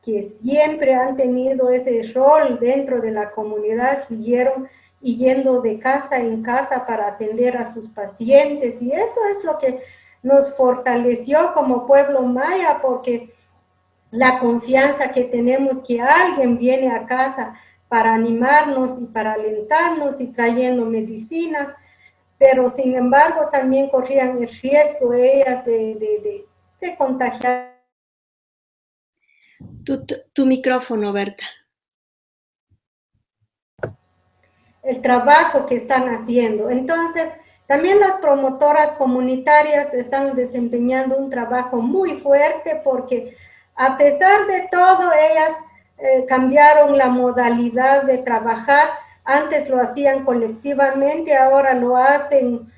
que siempre han tenido ese rol dentro de la comunidad siguieron yendo de casa en casa para atender a sus pacientes, y eso es lo que nos fortaleció como pueblo maya, porque la confianza que tenemos que alguien viene a casa para animarnos y para alentarnos y trayendo medicinas, pero sin embargo también corrían el riesgo ellas de contagiar. Tu micrófono, Berta. El trabajo que están haciendo. Entonces, también las promotoras comunitarias están desempeñando un trabajo muy fuerte porque a pesar de todo, ellas cambiaron la modalidad de trabajar. Antes lo hacían colectivamente, ahora lo hacen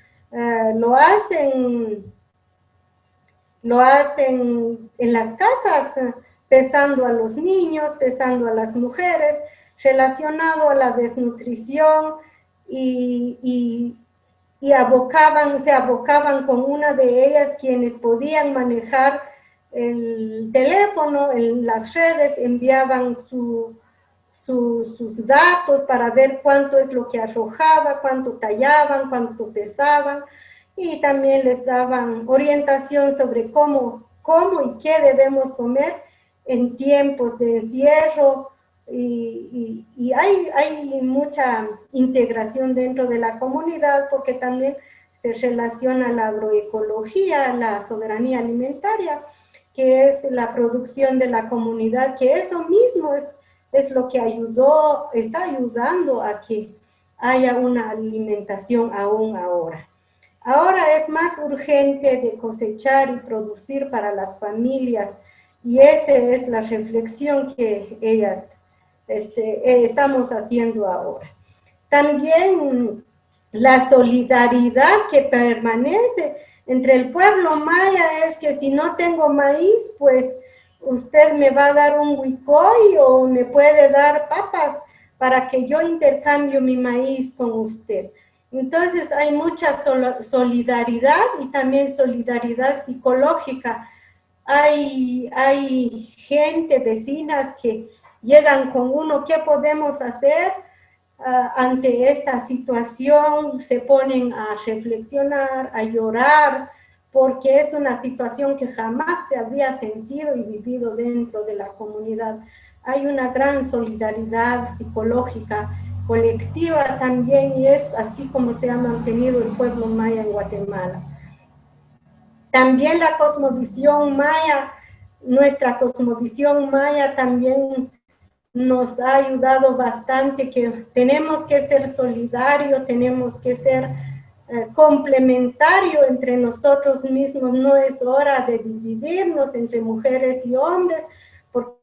lo hacen en las casas, pesando a los niños, pesando a las mujeres, relacionado a la desnutrición y se abocaban con una de ellas quienes podían manejar el teléfono, en las redes, enviaban sus datos para ver cuánto es lo que arrojaba, cuánto tallaban, cuánto pesaban, y también les daban orientación sobre cómo y qué debemos comer en tiempos de encierro, y hay mucha integración dentro de la comunidad porque también se relaciona la agroecología, la soberanía alimentaria, que es la producción de la comunidad, que eso mismo es lo que está ayudando a que haya una alimentación aún ahora. Ahora es más urgente de cosechar y producir para las familias, y esa es la reflexión que estamos haciendo ahora. También la solidaridad que permanece entre el pueblo maya es que si no tengo maíz, pues usted me va a dar un huicoy o me puede dar papas para que yo intercambio mi maíz con usted. Entonces hay mucha solidaridad y también solidaridad psicológica. Hay gente, vecinas que llegan con uno, ¿qué podemos hacer ante esta situación? Se ponen a reflexionar, a llorar, porque es una situación que jamás se había sentido y vivido dentro de la comunidad. Hay una gran solidaridad psicológica, colectiva también, y es así como se ha mantenido el pueblo maya en Guatemala. También la cosmovisión maya, nuestra cosmovisión maya también nos ha ayudado bastante, que tenemos que ser solidarios, tenemos que ser complementario entre nosotros mismos. No es hora de dividirnos entre mujeres y hombres, porque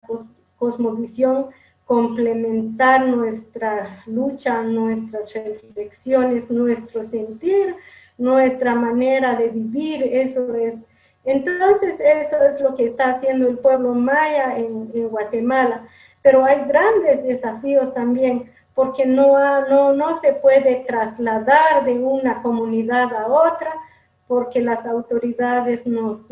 la cosmovisión complementar nuestra lucha, nuestras reflexiones, nuestro sentir, nuestra manera de vivir, eso es. Entonces, eso es lo que está haciendo el pueblo maya en Guatemala. Pero hay grandes desafíos también, porque no se puede trasladar de una comunidad a otra, porque las autoridades nos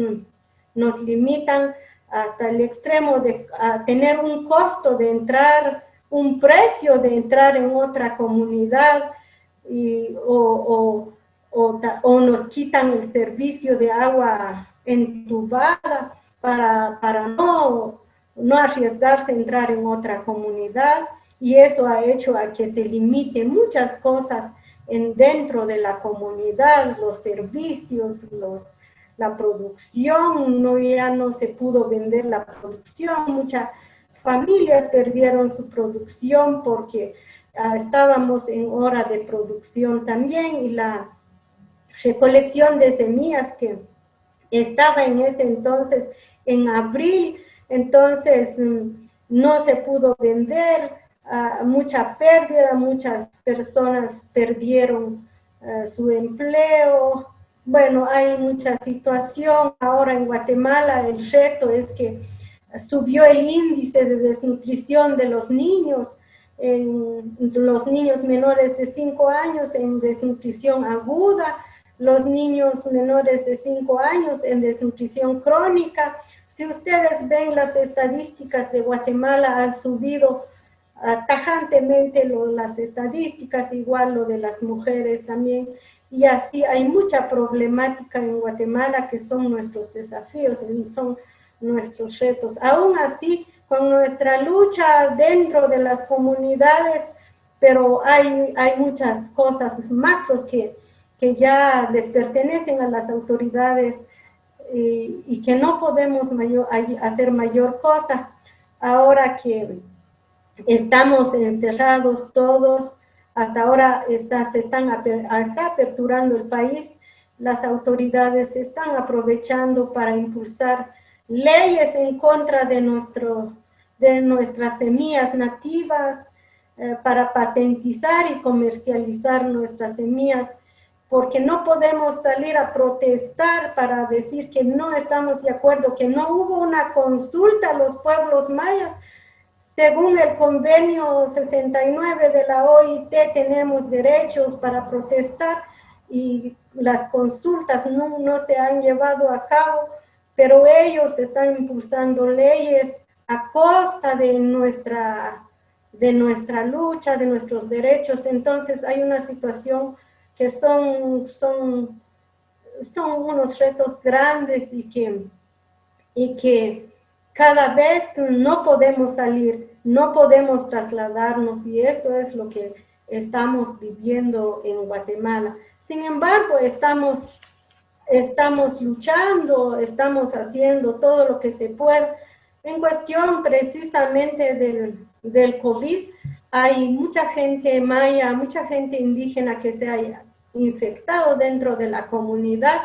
limitan hasta el extremo de tener un costo de entrar, un precio de entrar en otra comunidad, o nos quitan el servicio de agua entubada para no arriesgarse a entrar en otra comunidad, y eso ha hecho a que se limite muchas cosas dentro de la comunidad, los servicios, la producción, ya no se pudo vender la producción, muchas familias perdieron su producción porque estábamos en hora de producción también, y la recolección de semillas que estaba en ese entonces en abril, entonces no se pudo vender, mucha pérdida, muchas personas perdieron su empleo. Bueno, hay mucha situación. Ahora en Guatemala el reto es que subió el índice de desnutrición de los niños menores de 5 años en desnutrición aguda, los niños menores de 5 años en desnutrición crónica. Si ustedes ven las estadísticas de Guatemala, han subido tajantemente las estadísticas, igual lo de las mujeres también, y así hay mucha problemática en Guatemala que son nuestros desafíos, son nuestros retos. Aún así, con nuestra lucha dentro de las comunidades, pero hay muchas cosas macros que ya les pertenecen a las autoridades y que no podemos hacer mayor cosa. Ahora que estamos encerrados todos, hasta ahora está aperturando el país, las autoridades están aprovechando para impulsar leyes en contra de nuestras semillas nativas, para patentizar y comercializar nuestras semillas porque no podemos salir a protestar para decir que no estamos de acuerdo, que no hubo una consulta a los pueblos mayas. Según el convenio 69 de la OIT, tenemos derechos para protestar y las consultas no se han llevado a cabo, pero ellos están impulsando leyes a costa de nuestra lucha, de nuestros derechos. Entonces hay una situación que son unos retos grandes y que cada vez no podemos salir, no podemos trasladarnos, y eso es lo que estamos viviendo en Guatemala. Sin embargo, estamos luchando, estamos haciendo todo lo que se puede. En cuestión precisamente del COVID, hay mucha gente maya, mucha gente indígena que se haya infectado dentro de la comunidad,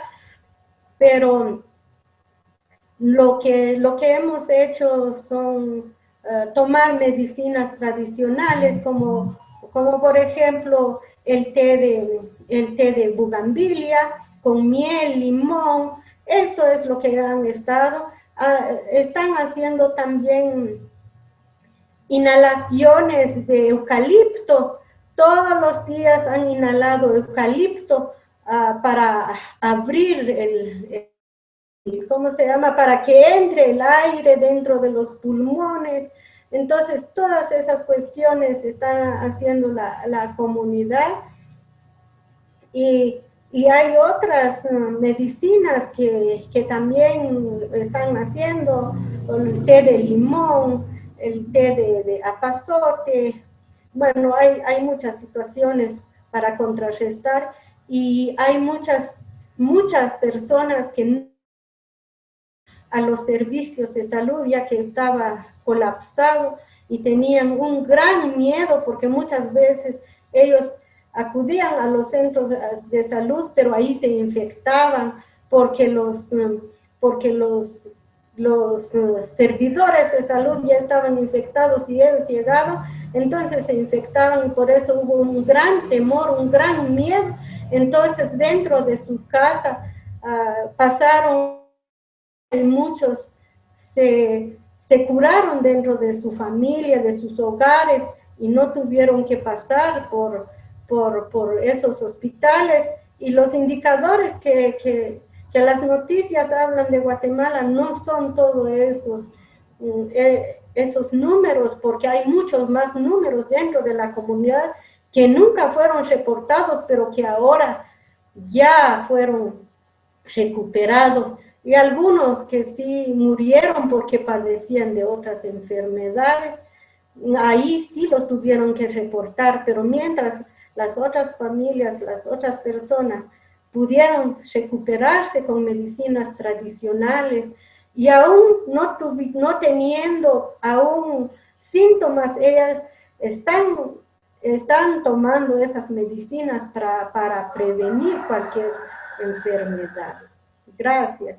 pero lo que hemos hecho son tomar medicinas tradicionales como por ejemplo el té de bugambilia con miel, limón. Eso es lo que han estado. Están haciendo también inhalaciones de eucalipto. Todos los días han inhalado eucalipto para abrir ¿cómo se llama? Para que entre el aire dentro de los pulmones. Entonces, todas esas cuestiones están haciendo la comunidad. Y hay otras medicinas que también están haciendo, el té de limón, el té de apazote. Bueno, hay muchas situaciones para contrarrestar, y hay muchas personas que a los servicios de salud, ya que estaba colapsado y tenían un gran miedo, porque muchas veces ellos acudían a los centros de salud, pero ahí se infectaban porque los servidores de salud ya estaban infectados y ellos llegaban, entonces se infectaban, y por eso hubo un gran temor, un gran miedo. Entonces dentro de su casa pasaron, muchos se curaron dentro de su familia, de sus hogares, y no tuvieron que pasar por esos hospitales. Y los indicadores que las noticias hablan de Guatemala no son todos esos números, porque hay muchos más números dentro de la comunidad que nunca fueron reportados, pero que ahora ya fueron recuperados, y algunos que sí murieron porque padecían de otras enfermedades, ahí sí los tuvieron que reportar, pero mientras las otras familias, las otras personas pudieron recuperarse con medicinas tradicionales, y aún no teniendo aún síntomas, ellas están tomando esas medicinas para prevenir cualquier enfermedad. Gracias.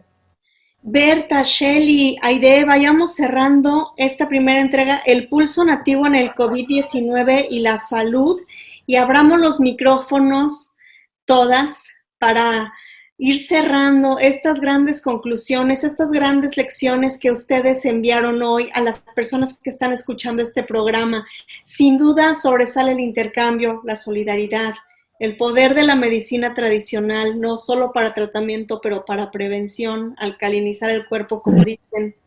Berta, Shelly, Aide, vayamos cerrando esta primera entrega, el pulso nativo en el COVID-19 y la salud, y abramos los micrófonos todas para ir cerrando estas grandes conclusiones, estas grandes lecciones que ustedes enviaron hoy a las personas que están escuchando este programa. Sin duda sobresale el intercambio, la solidaridad, el poder de la medicina tradicional, no solo para tratamiento, pero para prevención, alcalinizar el cuerpo, como dicen,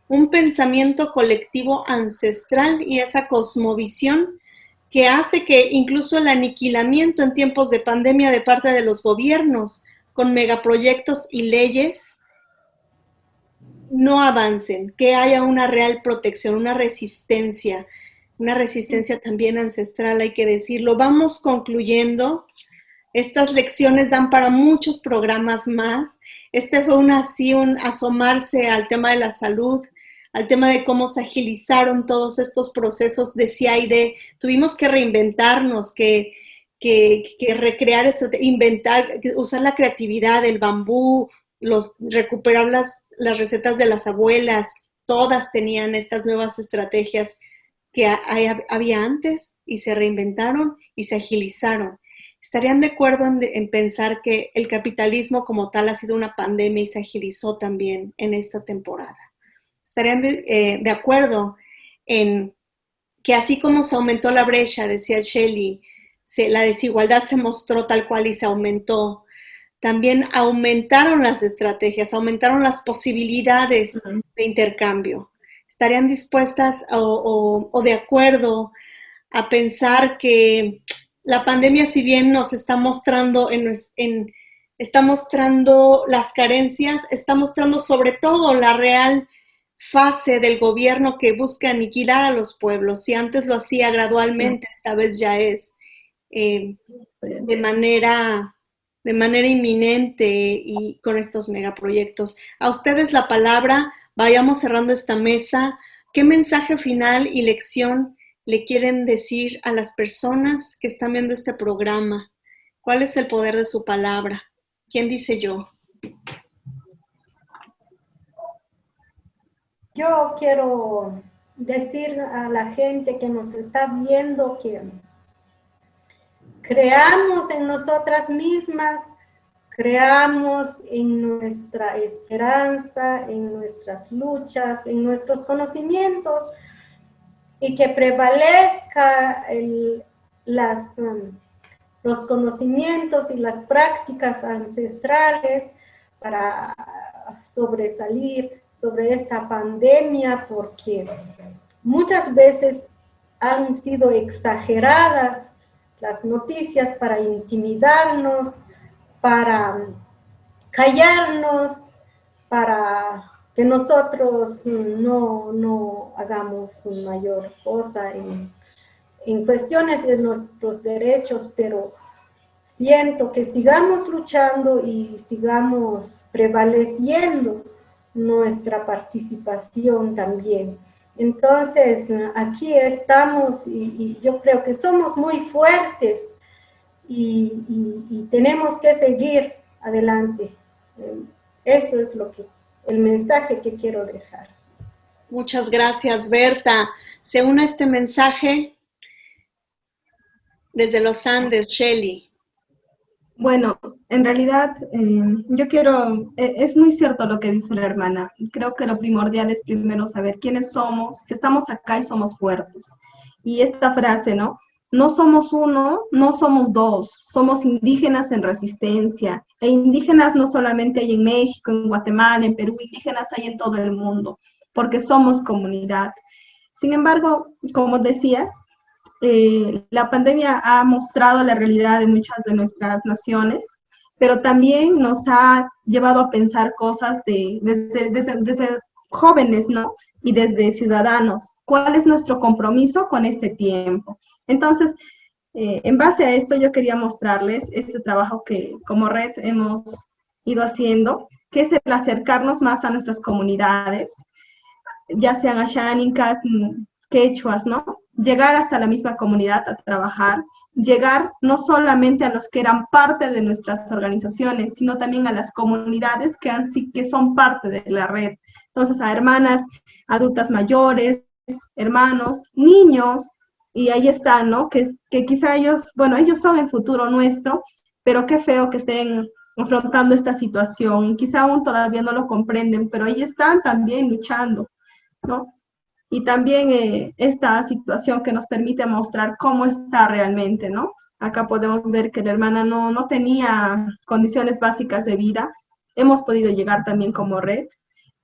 un pensamiento colectivo ancestral y esa cosmovisión que hace que incluso el aniquilamiento en tiempos de pandemia de parte de los gobiernos, con megaproyectos y leyes, no avancen, que haya una real protección, una resistencia también ancestral, hay que decirlo. Vamos concluyendo. Estas lecciones dan para muchos programas más. Este fue un asomarse al tema de la salud, al tema de cómo se agilizaron todos estos procesos de CID. Tuvimos que reinventarnos, que recrear, inventar, usar la creatividad, el bambú, recuperar las recetas de las abuelas. Todas tenían estas nuevas estrategias que había antes, y se reinventaron y se agilizaron. ¿Estarían de acuerdo en pensar que el capitalismo como tal ha sido una pandemia y se agilizó también en esta temporada? ¿Estarían de acuerdo en que así como se aumentó la brecha, decía Shelley, la desigualdad se mostró tal cual y se aumentó, también aumentaron las estrategias, aumentaron las posibilidades de intercambio? ¿Estarían dispuestas o de acuerdo a pensar que la pandemia, si bien nos está mostrando está mostrando las carencias, está mostrando sobre todo la real fase del gobierno que busca aniquilar a los pueblos? Si antes lo hacía gradualmente, esta vez ya es de manera inminente y con estos megaproyectos. A ustedes la palabra, vayamos cerrando esta mesa. ¿Qué mensaje final y lección le quieren decir a las personas que están viendo este programa? ¿Cuál es el poder de su palabra? ¿Quién dice yo? Yo quiero decir a la gente que nos está viendo que creamos en nosotras mismas, creamos en nuestra esperanza, en nuestras luchas, en nuestros conocimientos, y que prevalezca los conocimientos y las prácticas ancestrales para sobresalir sobre esta pandemia, porque muchas veces han sido exageradas las noticias para intimidarnos, para callarnos, para que nosotros no hagamos mayor cosa en cuestiones de nuestros derechos, pero siento que sigamos luchando y sigamos prevaleciendo nuestra participación también. Entonces, aquí estamos y yo creo que somos muy fuertes y tenemos que seguir adelante. Eso es el mensaje que quiero dejar. Muchas gracias, Berta. Se une este mensaje desde los Andes, Shelley. Bueno, en realidad yo quiero, es muy cierto lo que dice la hermana. Creo que lo primordial es primero saber quiénes somos, que estamos acá y somos fuertes. Y esta frase, ¿no? No somos uno, no somos dos, somos indígenas en resistencia. E indígenas no solamente hay en México, en Guatemala, en Perú, indígenas hay en todo el mundo, porque somos comunidad. Sin embargo, como decías, la pandemia ha mostrado la realidad de muchas de nuestras naciones, pero también nos ha llevado a pensar cosas desde jóvenes, ¿no? Y desde ciudadanos. ¿Cuál es nuestro compromiso con este tiempo? Entonces, en base a esto, yo quería mostrarles este trabajo que como red hemos ido haciendo, que es el acercarnos más a nuestras comunidades, ya sean ashánicas, quechuas, ¿no? Llegar hasta la misma comunidad a trabajar, llegar no solamente a los que eran parte de nuestras organizaciones, sino también a las comunidades que son parte de la red. Entonces, a hermanas, adultas mayores, hermanos, niños, y ahí están, ¿no? Que quizá ellos son el futuro nuestro, pero qué feo que estén afrontando esta situación. Quizá aún todavía no lo comprenden, pero ahí están también luchando, ¿no? Y también esta situación que nos permite mostrar cómo está realmente, ¿no? Acá podemos ver que la hermana no tenía condiciones básicas de vida. Hemos podido llegar también como red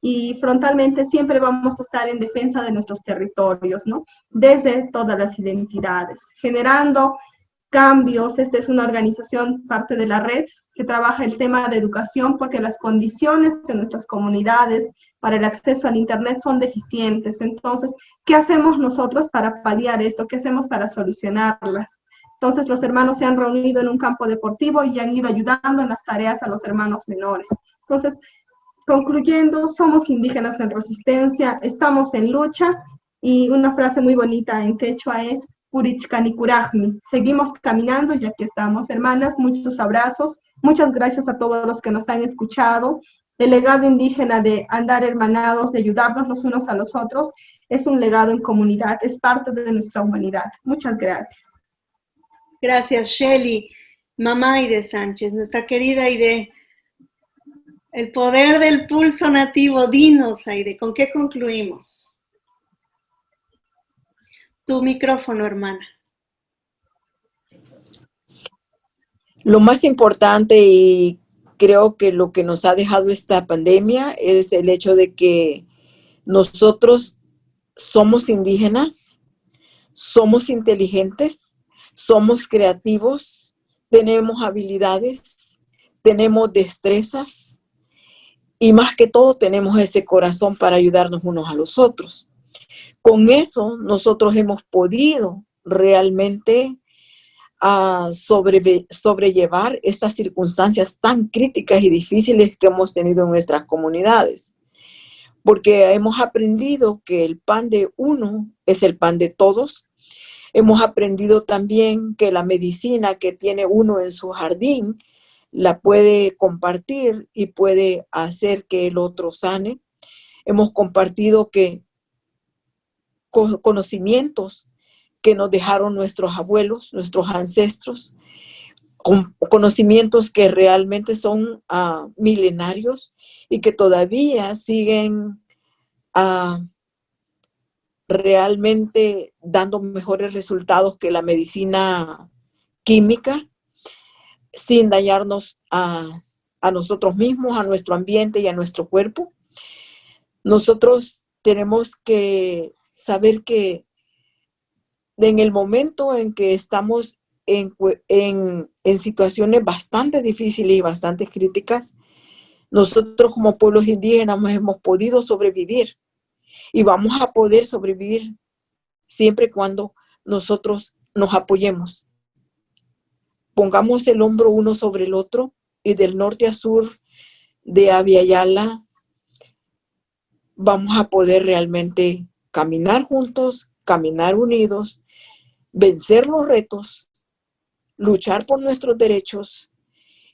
y frontalmente siempre vamos a estar en defensa de nuestros territorios, ¿no? Desde todas las identidades, generando cambios. Esta es una organización, parte de la red, que trabaja el tema de educación porque las condiciones en nuestras comunidades para el acceso al Internet son deficientes. Entonces, ¿qué hacemos nosotros para paliar esto? ¿Qué hacemos para solucionarlas? Entonces, los hermanos se han reunido en un campo deportivo y han ido ayudando en las tareas a los hermanos menores. Entonces, concluyendo, somos indígenas en resistencia, estamos en lucha, y una frase muy bonita en quechua es Purichcanikurajmi. Seguimos caminando y aquí estamos, hermanas. Muchos abrazos. Muchas gracias a todos los que nos han escuchado. El legado indígena de andar hermanados, de ayudarnos los unos a los otros, es un legado en comunidad, es parte de nuestra humanidad. Muchas gracias. Gracias, Shelley. Mamá Aide Sánchez, nuestra querida Aide, el poder del pulso nativo. Dinos, Aide, ¿con qué concluimos? Tu micrófono, hermana. Lo más importante, y creo que lo que nos ha dejado esta pandemia, es el hecho de que nosotros somos indígenas, somos inteligentes, somos creativos, tenemos habilidades, tenemos destrezas y más que todo tenemos ese corazón para ayudarnos unos a los otros. Con eso nosotros hemos podido realmente sobrellevar estas circunstancias tan críticas y difíciles que hemos tenido en nuestras comunidades. Porque hemos aprendido que el pan de uno es el pan de todos. Hemos aprendido también que la medicina que tiene uno en su jardín la puede compartir y puede hacer que el otro sane. Hemos compartido que conocimientos que nos dejaron nuestros abuelos, nuestros ancestros, conocimientos que realmente son milenarios y que todavía siguen realmente dando mejores resultados que la medicina química, sin dañarnos a nosotros mismos, a nuestro ambiente y a nuestro cuerpo. Nosotros tenemos que saber que en el momento en que estamos en situaciones bastante difíciles y bastante críticas, nosotros como pueblos indígenas hemos podido sobrevivir y vamos a poder sobrevivir siempre y cuando nosotros nos apoyemos. Pongamos el hombro uno sobre el otro y del norte a sur, de Abya Yala, vamos a poder realmente caminar juntos, caminar unidos, vencer los retos, luchar por nuestros derechos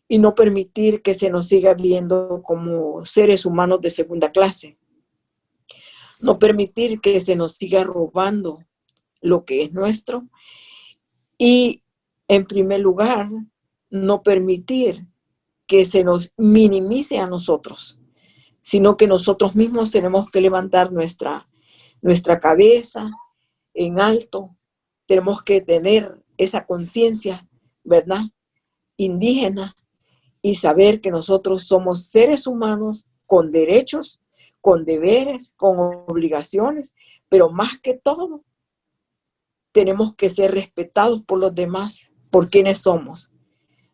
y no permitir que se nos siga viendo como seres humanos de segunda clase. No permitir que se nos siga robando lo que es nuestro. Y, en primer lugar, no permitir que se nos minimice a nosotros, sino que nosotros mismos tenemos que levantar nuestra cabeza en alto. Tenemos que tener esa conciencia, ¿verdad?, indígena, y saber que nosotros somos seres humanos con derechos, con deberes, con obligaciones, pero más que todo, tenemos que ser respetados por los demás, por quienes somos.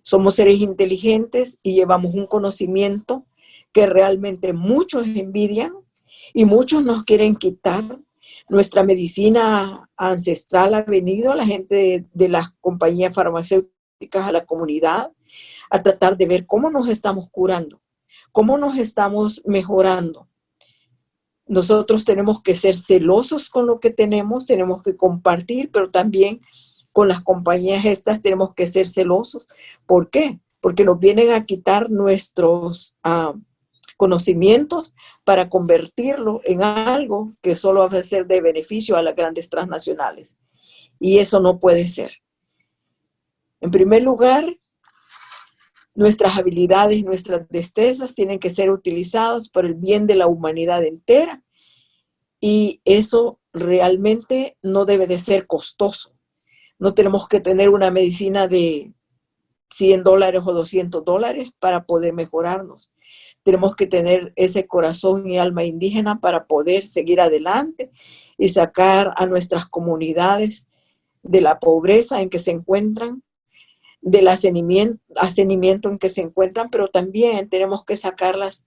Somos seres inteligentes y llevamos un conocimiento que realmente muchos envidian y muchos nos quieren quitar. Nuestra medicina ancestral ha venido, la gente de las compañías farmacéuticas, a la comunidad, a tratar de ver cómo nos estamos curando, cómo nos estamos mejorando. Nosotros tenemos que ser celosos con lo que tenemos que compartir, pero también con las compañías estas tenemos que ser celosos. ¿Por qué? Porque nos vienen a quitar nuestros conocimientos para convertirlo en algo que solo va a ser de beneficio a las grandes transnacionales. Y eso no puede ser. En primer lugar, nuestras habilidades, nuestras destrezas tienen que ser utilizadas por el bien de la humanidad entera. Y eso realmente no debe de ser costoso. No tenemos que tener una medicina de $100 o $200 para poder mejorarnos. Tenemos que tener ese corazón y alma indígena para poder seguir adelante y sacar a nuestras comunidades de la pobreza en que se encuentran, del hacenimiento en que se encuentran, pero también tenemos que sacarlas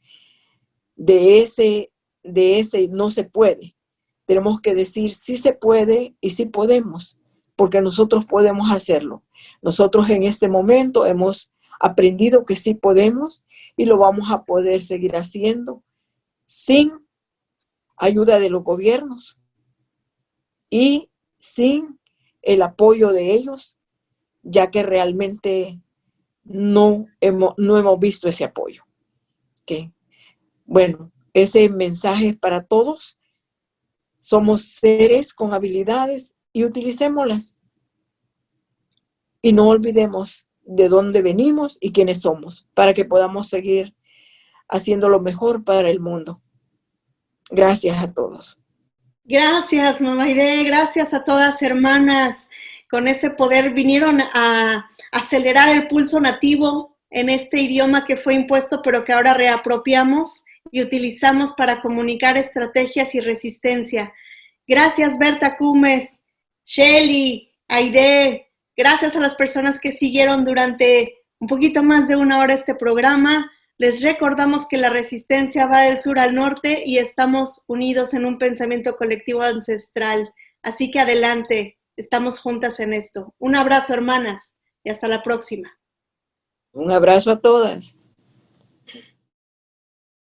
de ese no se puede. Tenemos que decir sí se puede y sí podemos, porque nosotros podemos hacerlo. Nosotros en este momento hemos aprendido que sí podemos y lo vamos a poder seguir haciendo sin ayuda de los gobiernos y sin el apoyo de ellos, ya que realmente no hemos visto ese apoyo. ¿Okay? Bueno, ese mensaje es para todos. Somos seres con habilidades y utilicémoslas. Y no olvidemos de dónde venimos y quiénes somos, para que podamos seguir haciendo lo mejor para el mundo. Gracias a todos. Gracias, Mamá Aide, gracias a todas hermanas. Con ese poder vinieron a acelerar el pulso nativo en este idioma que fue impuesto, pero que ahora reapropiamos y utilizamos para comunicar estrategias y resistencia. Gracias, Berta Cumes, Shelly, Aide. Gracias a las personas que siguieron durante un poquito más de una hora este programa. Les recordamos que la resistencia va del sur al norte y estamos unidos en un pensamiento colectivo ancestral. Así que adelante, estamos juntas en esto. Un abrazo, hermanas, y hasta la próxima. Un abrazo a todas.